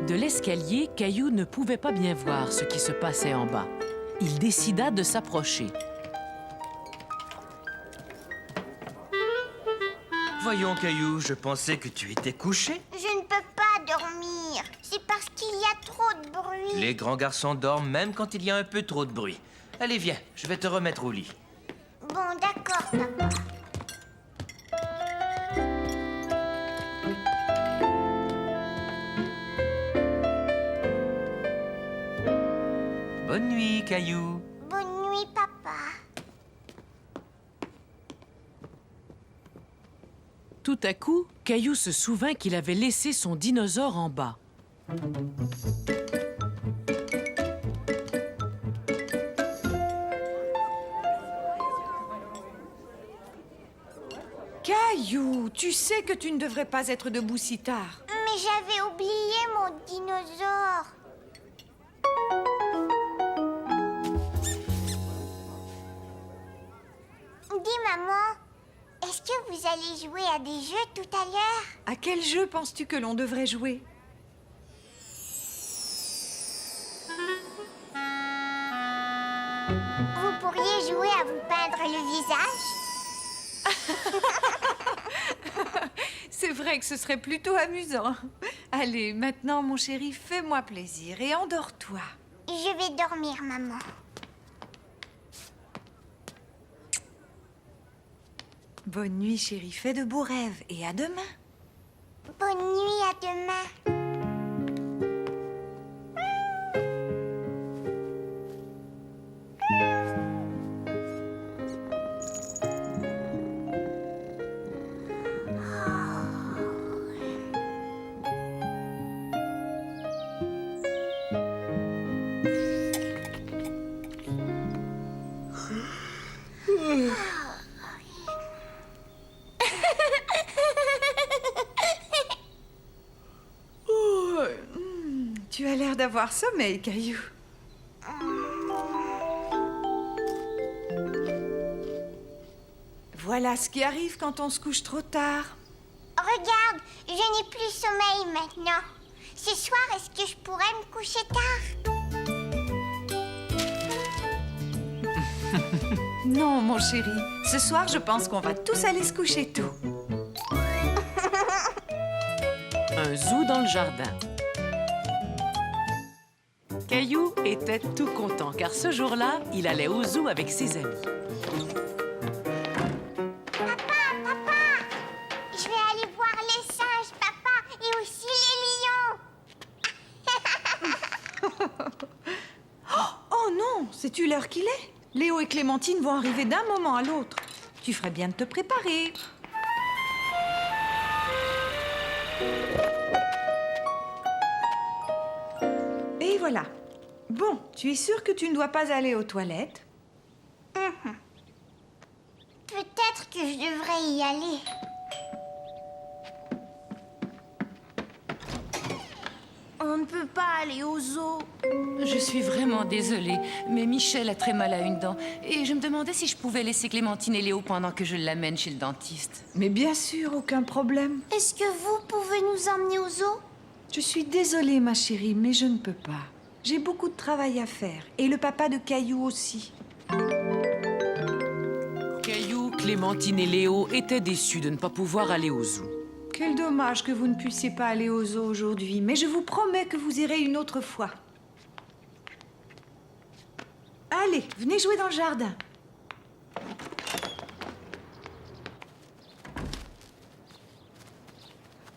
De l'escalier, Caillou ne pouvait pas bien voir ce qui se passait en bas. Il décida de s'approcher. Voyons, Caillou, je pensais que tu étais couché. Je ne peux pas dormir. C'est parce qu'il y a trop de bruit. Les grands garçons dorment même quand il y a un peu trop de bruit. Allez, viens, je vais te remettre au lit. Bon, d'accord, papa. Bonne nuit, Caillou. Bonne nuit, papa. Tout à coup, Caillou se souvint qu'il avait laissé son dinosaure en bas. Caillou, tu sais que tu ne devrais pas être debout si tard. Mais j'avais oublié mon dinosaure. Dis, maman, est-ce que vous allez jouer à des jeux tout à l'heure? À quel jeu penses-tu que l'on devrait jouer? Vous pourriez jouer à vous peindre le visage? C'est vrai que ce serait plutôt amusant. Allez, maintenant, mon chéri, fais-moi plaisir et endors-toi. Je vais dormir, maman. Bonne nuit, chéri. Fais de beaux rêves et à demain. Bonne nuit, à demain. Tu as l'air d'avoir sommeil, Caillou. Voilà ce qui arrive quand on se couche trop tard. Regarde, je n'ai plus sommeil maintenant. Ce soir, est-ce que je pourrais me coucher tard? Non, mon chéri. Ce soir, je pense qu'on va tous aller se coucher tôt. Un zoo dans le jardin. Caillou était tout content car ce jour-là, il allait au zoo avec ses amis. Je vais aller voir les singes, papa, et aussi les lions. Oh non, sais-tu l'heure qu'il est? Léo et Clémentine vont arriver d'un moment à l'autre. Tu ferais bien de te préparer. Et voilà. Bon, tu es sûre que tu ne dois pas aller aux toilettes? Peut-être que je devrais y aller. On ne peut pas aller au zoo. Je suis vraiment désolée, mais Michel a très mal à une dent. Et je me demandais si je pouvais laisser Clémentine et Léo pendant que je l'amène chez le dentiste. Mais bien sûr, aucun problème. Est-ce que vous pouvez nous emmener au zoo? Je suis désolée, ma chérie, mais je ne peux pas. J'ai beaucoup de travail à faire. Et le papa de Caillou aussi. Caillou, Clémentine et Léo étaient déçus de ne pas pouvoir aller au zoo. Quel dommage que vous ne puissiez pas aller au zoo aujourd'hui. Mais je vous promets que vous irez une autre fois. Allez, venez jouer dans le jardin.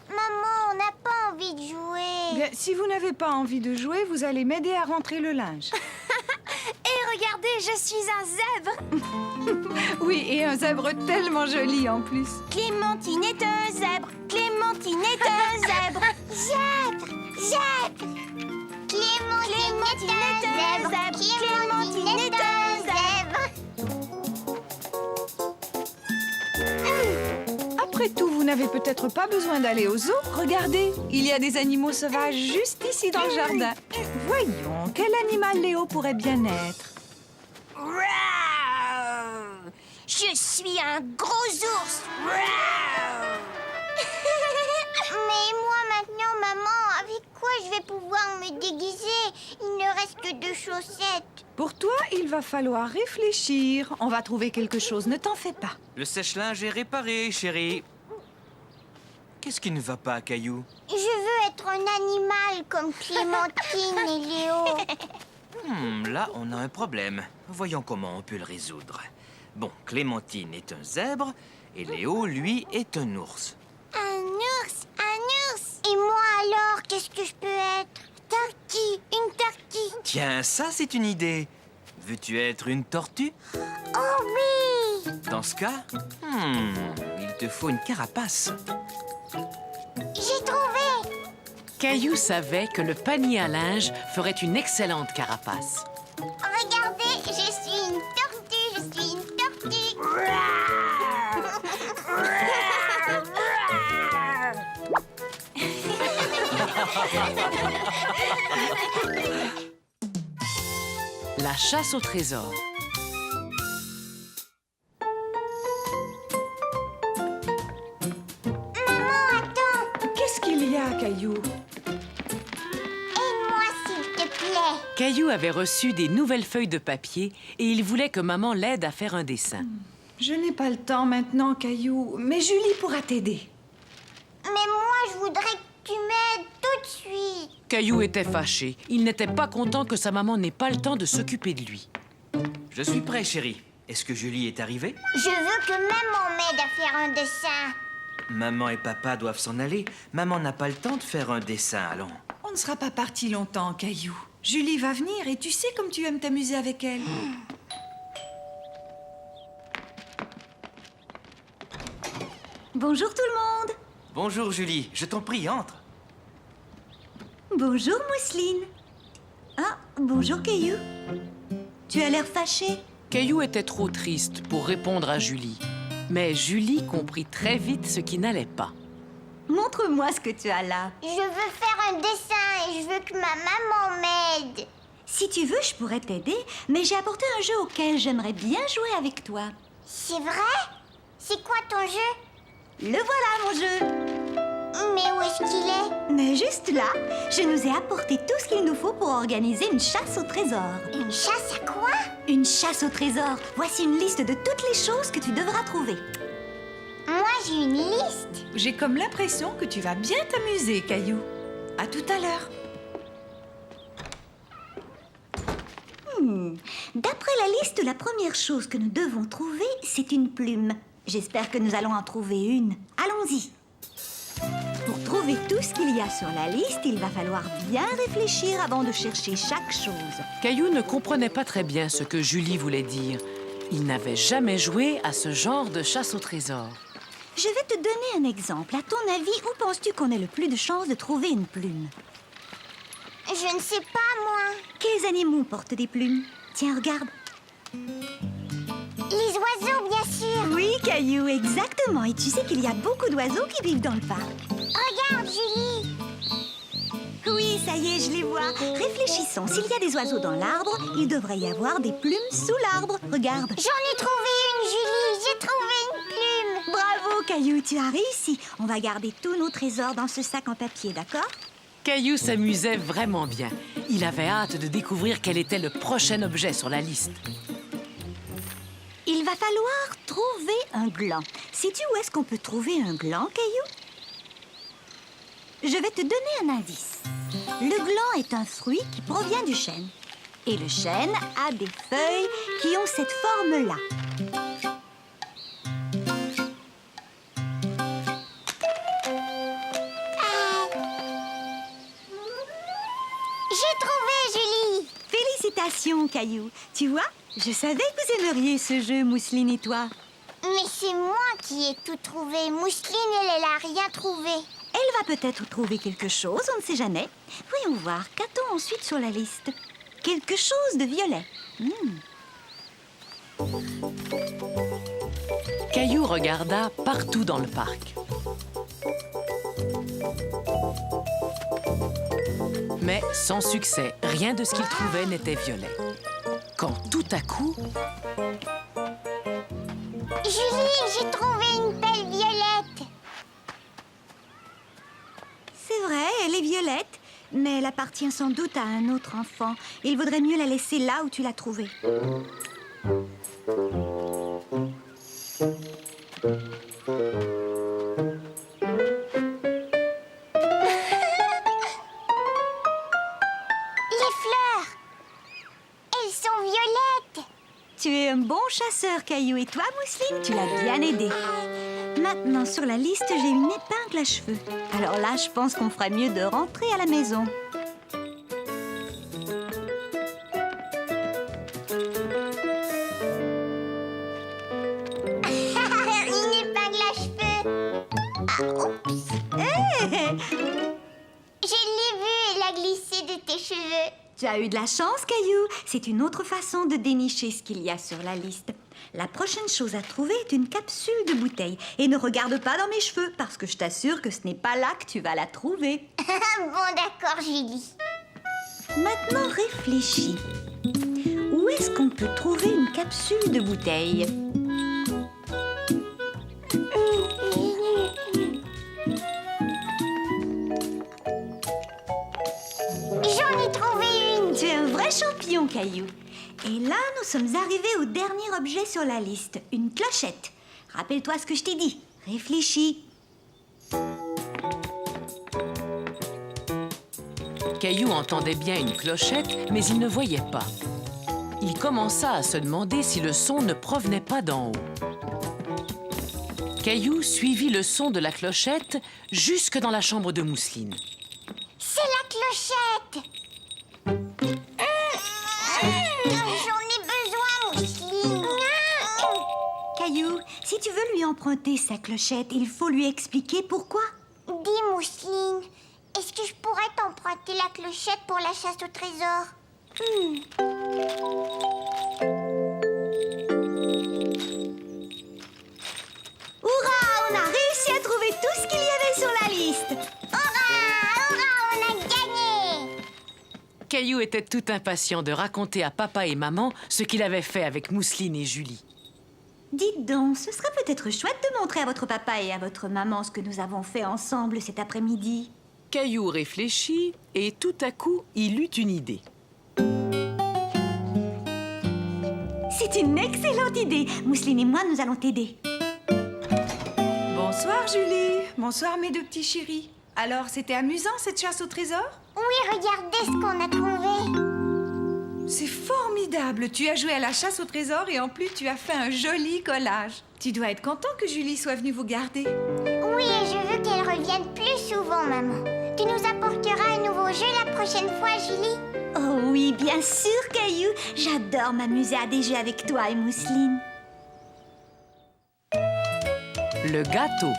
Maman, on n'a pas envie de jouer. Bien, si vous n'avez pas envie de jouer, vous allez m'aider à rentrer le linge. Et regardez, je suis un zèbre. Oui, et un zèbre tellement joli en plus. Clémentine est un zèbre. Clémentine est un zèbre. Zèbre, zèbre. Clémentine est un zèbre. Clémentine est un zèbre. Après tout, vous n'avez peut-être pas besoin d'aller au zoo. Regardez, il y a des animaux sauvages juste ici dans le jardin. Voyons, quel animal Léo pourrait bien être? Je suis un gros ours. Mais moi maintenant, maman, avec quoi je vais pouvoir me déguiser? Il ne reste que 2 chaussettes. Pour toi, il va falloir réfléchir. On va trouver quelque chose, ne t'en fais pas. Le sèche-linge est réparé, chérie. Qu'est-ce qui ne va pas, Caillou? Je veux être un animal comme Clémentine et Léo. Là, on a un problème. Voyons comment on peut le résoudre. Bon, Clémentine est un zèbre et Léo, lui, est un ours. Un ours, un ours. Et moi alors, qu'est-ce que je peux être? Tortue, une tortue. Tiens, ça, c'est une idée. Veux-tu être une tortue? Oh oui. Dans ce cas, il te faut une carapace. J'ai trouvé. Caillou savait que le panier à linge ferait une excellente carapace. Regardez, je suis une tortue, je suis une tortue. La chasse au trésor. Qu'est-ce qu'il y a, Caillou? Aide-moi, s'il te plaît. Caillou avait reçu des nouvelles feuilles de papier et il voulait que maman l'aide à faire un dessin. Je n'ai pas le temps maintenant, Caillou, mais Julie pourra t'aider. Mais moi, je voudrais que tu m'aides tout de suite. Caillou était fâché. Il n'était pas content que sa maman n'ait pas le temps de s'occuper de lui. Je suis prêt, chérie. Est-ce que Julie est arrivée? Je veux que maman m'aide à faire un dessin. Maman et papa doivent s'en aller. Maman n'a pas le temps de faire un dessin, allons. On ne sera pas parti longtemps, Caillou. Julie va venir et tu sais comme tu aimes t'amuser avec elle. Bonjour tout le monde. Bonjour, Julie. Je t'en prie, entre. Bonjour Mousseline. Ah, bonjour Caillou. Tu as l'air fâché. Caillou était trop triste pour répondre à Julie. Mais Julie comprit très vite ce qui n'allait pas. Montre-moi ce que tu as là. Je veux faire un dessin et je veux que ma maman m'aide. Si tu veux, je pourrais t'aider, mais j'ai apporté un jeu auquel j'aimerais bien jouer avec toi. C'est vrai? C'est quoi ton jeu? Le voilà, mon jeu. Mais où est-ce qu'il est? Mais juste là, je nous ai apporté tout ce qu'il nous faut pour organiser une chasse au trésor. Une chasse à quoi? Une chasse au trésor. Voici une liste de toutes les choses que tu devras trouver. Moi, j'ai une liste. J'ai comme l'impression que tu vas bien t'amuser, Caillou. À tout à l'heure. D'après la liste, la première chose que nous devons trouver, c'est une plume. J'espère que nous allons en trouver une. Allons-y. Pour trouver tout ce qu'il y a sur la liste, il va falloir bien réfléchir avant de chercher chaque chose. Caillou ne comprenait pas très bien ce que Julie voulait dire. Il n'avait jamais joué à ce genre de chasse au trésor. Je vais te donner un exemple. À ton avis, où penses-tu qu'on ait le plus de chances de trouver une plume? Je ne sais pas, moi. Quels animaux portent des plumes? Tiens, regarde. Les oiseaux, bien sûr. Oui, Caillou, exactement. Et tu sais qu'il y a beaucoup d'oiseaux qui vivent dans le parc. Regarde, Julie. Oui, ça y est, je les vois. Réfléchissons. S'il y a des oiseaux dans l'arbre, il devrait y avoir des plumes sous l'arbre. Regarde. J'en ai trouvé une, Julie. J'ai trouvé une plume. Bravo, Caillou, tu as réussi. On va garder tous nos trésors dans ce sac en papier, d'accord? Caillou s'amusait vraiment bien. Il avait hâte de découvrir quel était le prochain objet sur la liste. Il va falloir trouver un gland. Sais-tu où est-ce qu'on peut trouver un gland, Caillou? Je vais te donner un indice. Le gland est un fruit qui provient du chêne. Et le chêne a des feuilles qui ont cette forme-là. J'ai trouvé, Julie! Félicitations, Caillou. Tu vois, je savais que vous aimeriez ce jeu, Mousseline et toi. Mais c'est moi qui ai tout trouvé. Mousseline, elle a rien trouvé. Elle va peut-être trouver quelque chose, on ne sait jamais. Voyons voir, qu'a-t-on ensuite sur la liste? Quelque chose de violet. Caillou regarda partout dans le parc. Mais sans succès, rien de ce qu'il trouvait n'était violet. Quand tout à coup... Julie, j'ai trouvé une pelle violette. C'est vrai, elle est violette, mais elle appartient sans doute à un autre enfant. Il vaudrait mieux la laisser là où tu l'as trouvée. Les fleurs, elles sont violettes. Tu es un bon chasseur, Caillou. Et toi, Mousseline, tu l'as bien aidé. Maintenant, sur la liste, j'ai une épingle à cheveux. Alors là, je pense qu'on ferait mieux de rentrer à la maison. Une épingle à cheveux. Ah, oups. Je l'ai vue, elle a glissé de tes cheveux. Tu as eu de la chance, Caillou. C'est une autre façon de dénicher ce qu'il y a sur la liste. La prochaine chose à trouver est une capsule de bouteille. Et ne regarde pas dans mes cheveux, parce que je t'assure que ce n'est pas là que tu vas la trouver. Bon, d'accord, Julie. Maintenant, réfléchis. Où est-ce qu'on peut trouver une capsule de bouteille? J'en ai trouvé une. Tu es un vrai champion, Caillou. Et là, nous sommes arrivés au dernier objet sur la liste, une clochette. Rappelle-toi ce que je t'ai dit. Réfléchis. Caillou entendait bien une clochette, mais il ne voyait pas. Il commença à se demander si le son ne provenait pas d'en haut. Caillou suivit le son de la clochette jusque dans la chambre de Mousseline. C'est la clochette. J'en ai besoin, Mousseline. Caillou, si tu veux lui emprunter sa clochette, il faut lui expliquer pourquoi. Dis, Mousseline, est-ce que je pourrais t'emprunter la clochette pour la chasse au trésor? Hurrah, on a réussi à trouver tout ce qu'il y avait sur la liste. Hurrah, on a gagné. Caillou était tout impatient de raconter à papa et maman ce qu'il avait fait avec Mousseline et Julie. Dites donc, ce serait peut-être chouette de montrer à votre papa et à votre maman ce que nous avons fait ensemble cet après-midi. Caillou réfléchit et tout à coup, il eut une idée. C'est une excellente idée. Mousseline et moi, nous allons t'aider. Bonsoir, Julie. Bonsoir, mes deux petits chéris. Alors, c'était amusant, cette chasse au trésor? Oui, regardez ce qu'on a trouvé. C'est formidable. Tu as joué à la chasse au trésor et en plus, tu as fait un joli collage. Tu dois être content que Julie soit venue vous garder. Oui, et je veux qu'elle revienne plus souvent, maman. Tu nous apporteras un nouveau jeu la prochaine fois, Julie? Oh oui, bien sûr, Caillou. J'adore m'amuser à des jeux avec toi et Mousseline. Le gâteau.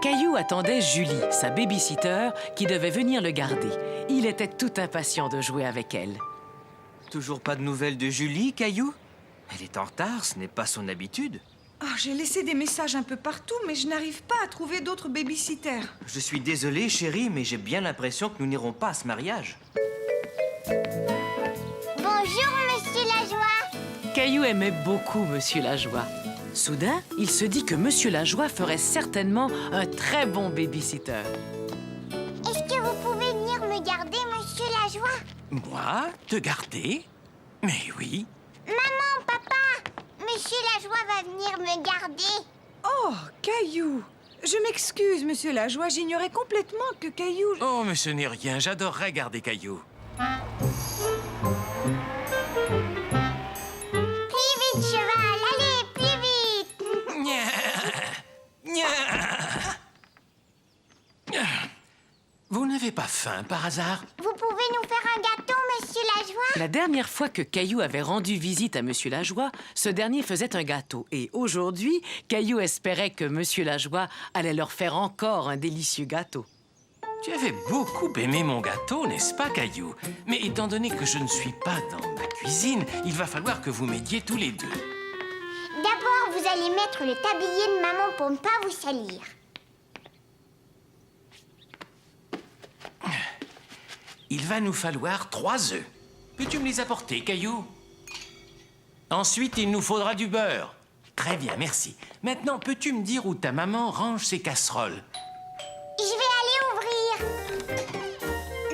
Caillou attendait Julie, sa baby-sitter, qui devait venir le garder. Il était tout impatient de jouer avec elle. Toujours pas de nouvelles de Julie, Caillou? Elle est en retard, ce n'est pas son habitude. Oh, j'ai laissé des messages un peu partout, mais je n'arrive pas à trouver d'autres baby-sitters. Je suis désolé, chérie, mais j'ai bien l'impression que nous n'irons pas à ce mariage. Bonjour, Monsieur Lajoie. Caillou aimait beaucoup Monsieur Lajoie. Soudain, il se dit que Monsieur Lajoie ferait certainement un très bon babysitter. Est-ce que vous pouvez venir me garder, Monsieur Lajoie? Moi? Te garder? Mais oui. Maman, papa, Monsieur Lajoie va venir me garder. Oh, Caillou! Je m'excuse, Monsieur Lajoie, j'ignorais complètement que Caillou... Oh, mais ce n'est rien, j'adorerais garder Caillou. Plus vite, cheval, allez, plus vite. Vous n'avez pas faim, par hasard? Vous pouvez nous faire un gâteau, Monsieur Lajoie? La dernière fois que Caillou avait rendu visite à Monsieur Lajoie, ce dernier faisait un gâteau. Et aujourd'hui, Caillou espérait que Monsieur Lajoie allait leur faire encore un délicieux gâteau. Tu avais beaucoup aimé mon gâteau, n'est-ce pas, Caillou? Mais étant donné que je ne suis pas dans ma cuisine, il va falloir que vous m'aidiez tous les deux. D'abord, vous allez mettre le tablier de maman pour ne pas vous salir. Il va nous falloir 3 œufs. Peux-tu me les apporter, Caillou? Ensuite, il nous faudra du beurre. Très bien, merci. Maintenant, peux-tu me dire où ta maman range ses casseroles? Je vais aller ouvrir.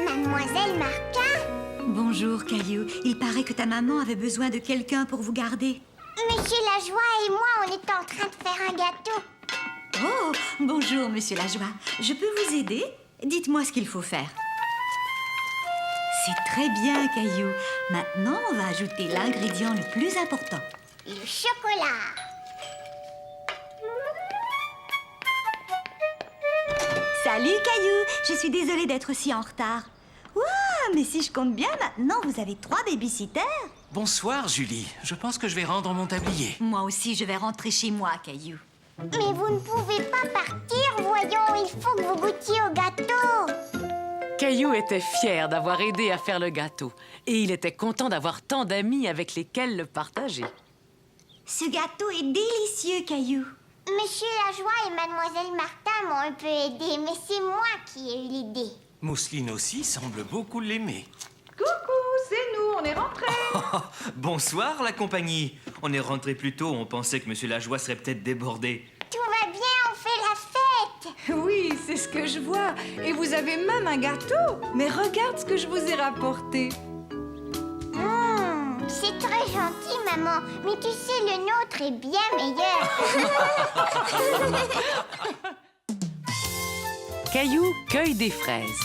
Mademoiselle Martin? Bonjour, Caillou. Il paraît que ta maman avait besoin de quelqu'un pour vous garder. Monsieur Lajoie et moi, on est en train de faire un gâteau. Oh, bonjour, Monsieur Lajoie. Je peux vous aider? Dites-moi ce qu'il faut faire. C'est très bien, Caillou. Maintenant, on va ajouter l'ingrédient le plus important. Le chocolat. Salut, Caillou. Je suis désolée d'être si en retard. Ouah, mais si je compte bien, maintenant, vous avez 3 babysitters. Bonsoir, Julie. Je pense que je vais rendre mon tablier. Moi aussi, je vais rentrer chez moi, Caillou. Mais vous ne pouvez pas partir, voyons. Il faut que vous goûtiez au gâteau. Caillou était fier d'avoir aidé à faire le gâteau. Et il était content d'avoir tant d'amis avec lesquels le partager. Ce gâteau est délicieux, Caillou. Monsieur Lajoie et Mademoiselle Martin m'ont un peu aidé, mais c'est moi qui ai eu l'idée. Mousseline aussi semble beaucoup l'aimer. Coucou, c'est nous, on est rentrés. Bonsoir, la compagnie. On est rentré plus tôt, on pensait que Monsieur Lajoie serait peut-être débordé. Tout va bien, on fait la fête. Oui, c'est ce que je vois. Et vous avez même un gâteau. Mais regarde ce que je vous ai rapporté. C'est très gentil, maman. Mais tu sais, le nôtre est bien meilleur. Caillou cueille des fraises.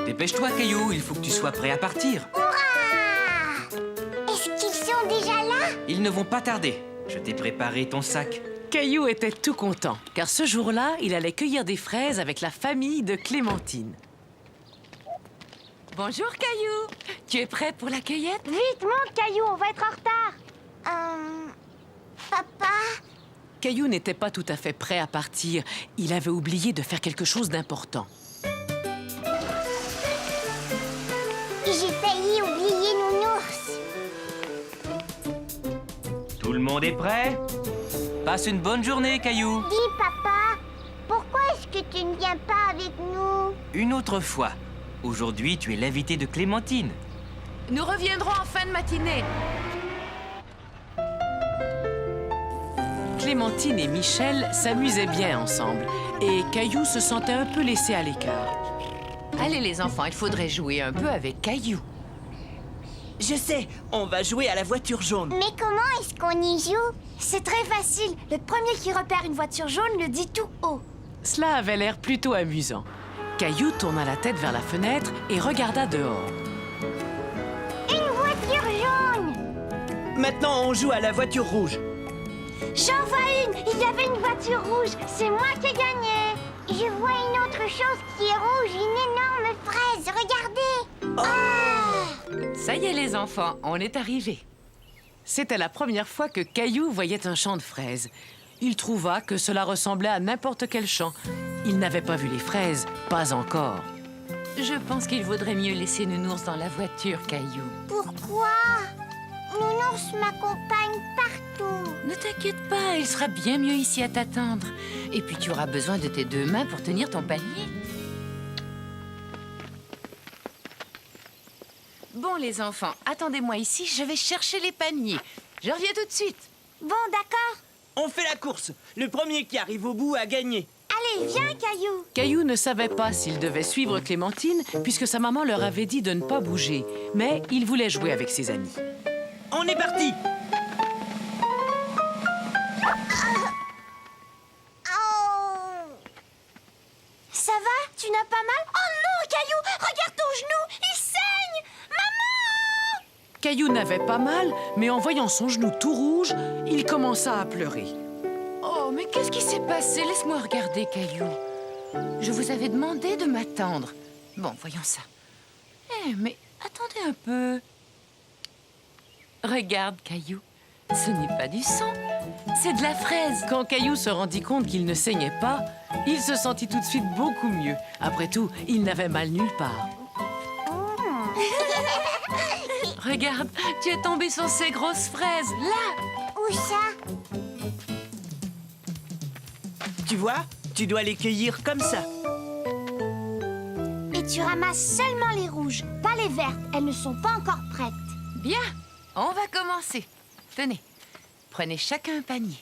Dépêche-toi, Caillou, il faut que tu sois prêt à partir. Hurrah! Est-ce qu'ils sont déjà là? Ils ne vont pas tarder. Je t'ai préparé ton sac. Caillou était tout content, car ce jour-là, il allait cueillir des fraises avec la famille de Clémentine. Bonjour, Caillou. Tu es prêt pour la cueillette? Vite, monte, Caillou, on va être en retard. Papa? Caillou n'était pas tout à fait prêt à partir. Il avait oublié de faire quelque chose d'important. J'ai failli oublier Nounours. Tout le monde est prêt? Passe une bonne journée, Caillou. Dis, papa, pourquoi est-ce que tu ne viens pas avec nous? Une autre fois. Aujourd'hui, tu es l'invité de Clémentine. Nous reviendrons en fin de matinée. Clémentine et Michel s'amusaient bien ensemble. Et Caillou se sentait un peu laissé à l'écart. Allez, les enfants, il faudrait jouer un peu avec Caillou. Je sais, on va jouer à la voiture jaune. Mais comment est-ce qu'on y joue? C'est très facile. Le premier qui repère une voiture jaune le dit tout haut. Cela avait l'air plutôt amusant. Caillou tourna la tête vers la fenêtre et regarda dehors. Une voiture jaune! Maintenant, on joue à la voiture rouge. J'en vois une! Il y avait une voiture rouge! C'est moi qui ai gagné! Je vois une autre chose qui est rouge, une énorme fraise! Regardez! Ça y est, les enfants, on est arrivés. C'était la première fois que Caillou voyait un champ de fraises. Il trouva que cela ressemblait à n'importe quel champ. Il n'avait pas vu les fraises, pas encore. Je pense qu'il vaudrait mieux laisser Nounours dans la voiture, Caillou. Pourquoi? Nounours m'accompagne partout. Ne t'inquiète pas, il sera bien mieux ici à t'attendre. Et puis tu auras besoin de tes 2 mains pour tenir ton panier. Bon, les enfants, attendez-moi ici, je vais chercher les paniers. Je reviens tout de suite. Bon, d'accord. On fait la course. Le premier qui arrive au bout a gagné. Allez, viens, Caillou. Caillou ne savait pas s'il devait suivre Clémentine, puisque sa maman leur avait dit de ne pas bouger. Mais il voulait jouer avec ses amis. On est parti. Ça va? Tu n'as pas mal? Oh non, Caillou! Regarde ton genou! Il saigne! Maman! Caillou n'avait pas mal, mais en voyant son genou tout rouge, il commença à pleurer. Oh, mais qu'est-ce qui s'est passé? Laisse-moi regarder, Caillou. Je vous avais demandé de m'attendre. Bon, voyons ça. Eh, mais attendez un peu. Regarde, Caillou. Ce n'est pas du sang, c'est de la fraise. Quand Caillou se rendit compte qu'il ne saignait pas, il se sentit tout de suite beaucoup mieux. Après tout, il n'avait mal nulle part. Regarde, tu es tombé sur ces grosses fraises, là. Où ça? Tu vois, tu dois les cueillir comme ça. Et tu ramasses seulement les rouges, pas les vertes. Elles ne sont pas encore prêtes. Bien, on va commencer. Tenez, prenez chacun un panier.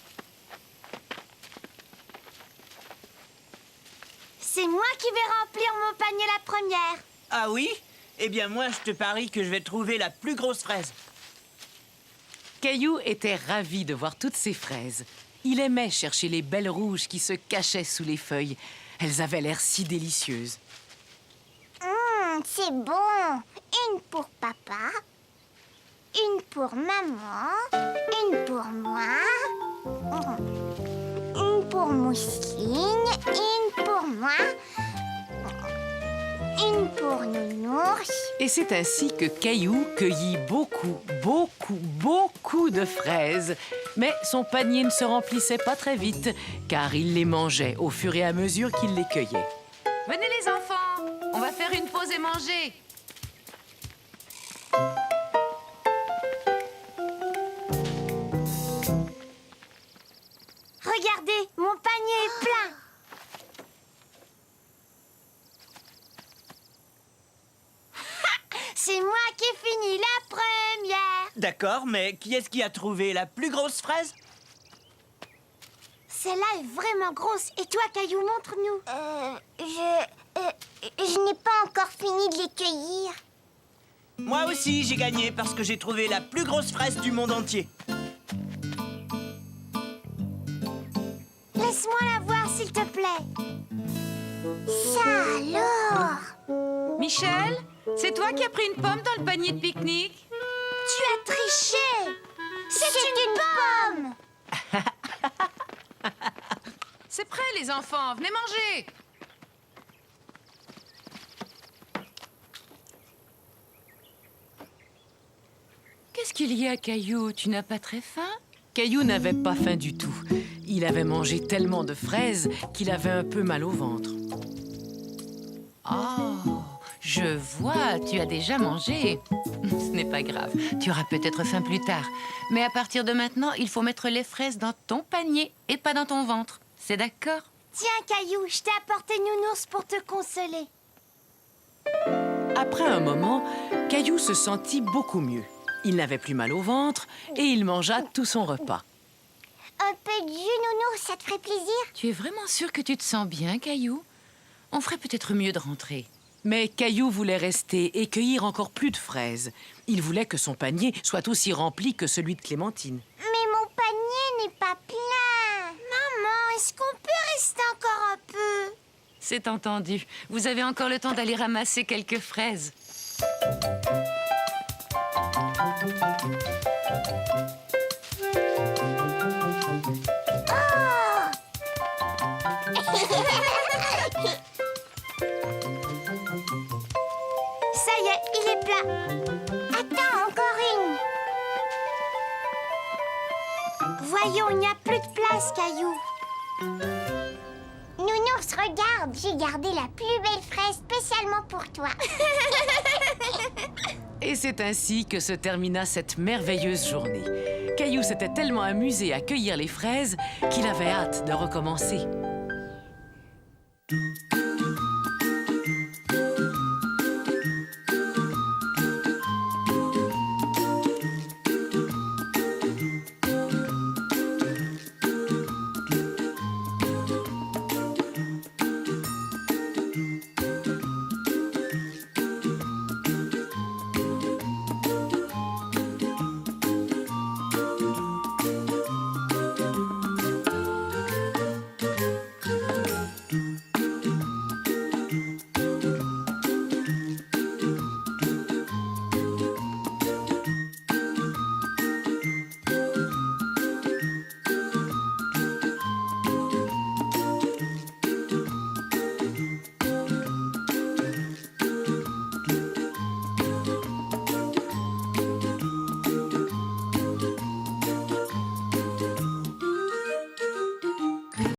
C'est moi qui vais remplir mon panier la première. Ah oui? Eh bien, moi, je te parie que je vais trouver la plus grosse fraise. Caillou était ravi de voir toutes ces fraises. Il aimait chercher les belles rouges qui se cachaient sous les feuilles. Elles avaient l'air si délicieuses. C'est bon. Une pour papa, une pour maman, une pour moi, une pour Mousseline, une pour moi, une pour Nounours. Et c'est ainsi que Caillou cueillit beaucoup de fraises. Mais son panier ne se remplissait pas très vite, car il les mangeait au fur et à mesure qu'il les cueillait. Venez les enfants, on va faire une pause et manger. Regardez, mon panier est plein. C'est moi qui ai fini la première. D'accord, mais qui est-ce qui a trouvé la plus grosse fraise? Celle-là est vraiment grosse. Et toi, Caillou, montre-nous. Je n'ai pas encore fini de les cueillir. Moi aussi, j'ai gagné parce que j'ai trouvé la plus grosse fraise du monde entier. Laisse-moi la voir, s'il te plaît. Ça alors? Michel, c'est toi qui as pris une pomme dans le panier de pique-nique? Tu as triché. C'est une pomme. C'est prêt, les enfants, venez manger. Qu'est-ce qu'il y a, Caillou? Tu n'as pas très faim? Caillou n'avait pas faim du tout. Il avait mangé tellement de fraises qu'il avait un peu mal au ventre. Oh, je vois, tu as déjà mangé. Ce n'est pas grave, tu auras peut-être faim plus tard. Mais à partir de maintenant, il faut mettre les fraises dans ton panier et pas dans ton ventre. C'est d'accord? Tiens, Caillou, je t'ai apporté Nounours pour te consoler. Après un moment, Caillou se sentit beaucoup mieux. Il n'avait plus mal au ventre et il mangea tout son repas. Un peu de jus, Nounours, ça te ferait plaisir? Tu es vraiment sûr que tu te sens bien, Caillou? On ferait peut-être mieux de rentrer. Mais Caillou voulait rester et cueillir encore plus de fraises. Il voulait que son panier soit aussi rempli que celui de Clémentine. Mais mon panier n'est pas plein. Maman, est-ce qu'on peut rester encore un peu? C'est entendu. Vous avez encore le temps d'aller ramasser quelques fraises. Ça y est, il est plat. Attends, encore une. Voyons, il n'y a plus de place, Caillou. Nounours, regarde, j'ai gardé la plus belle fraise spécialement pour toi. Et c'est ainsi que se termina cette merveilleuse journée. Caillou s'était tellement amusé à cueillir les fraises qu'il avait hâte de recommencer.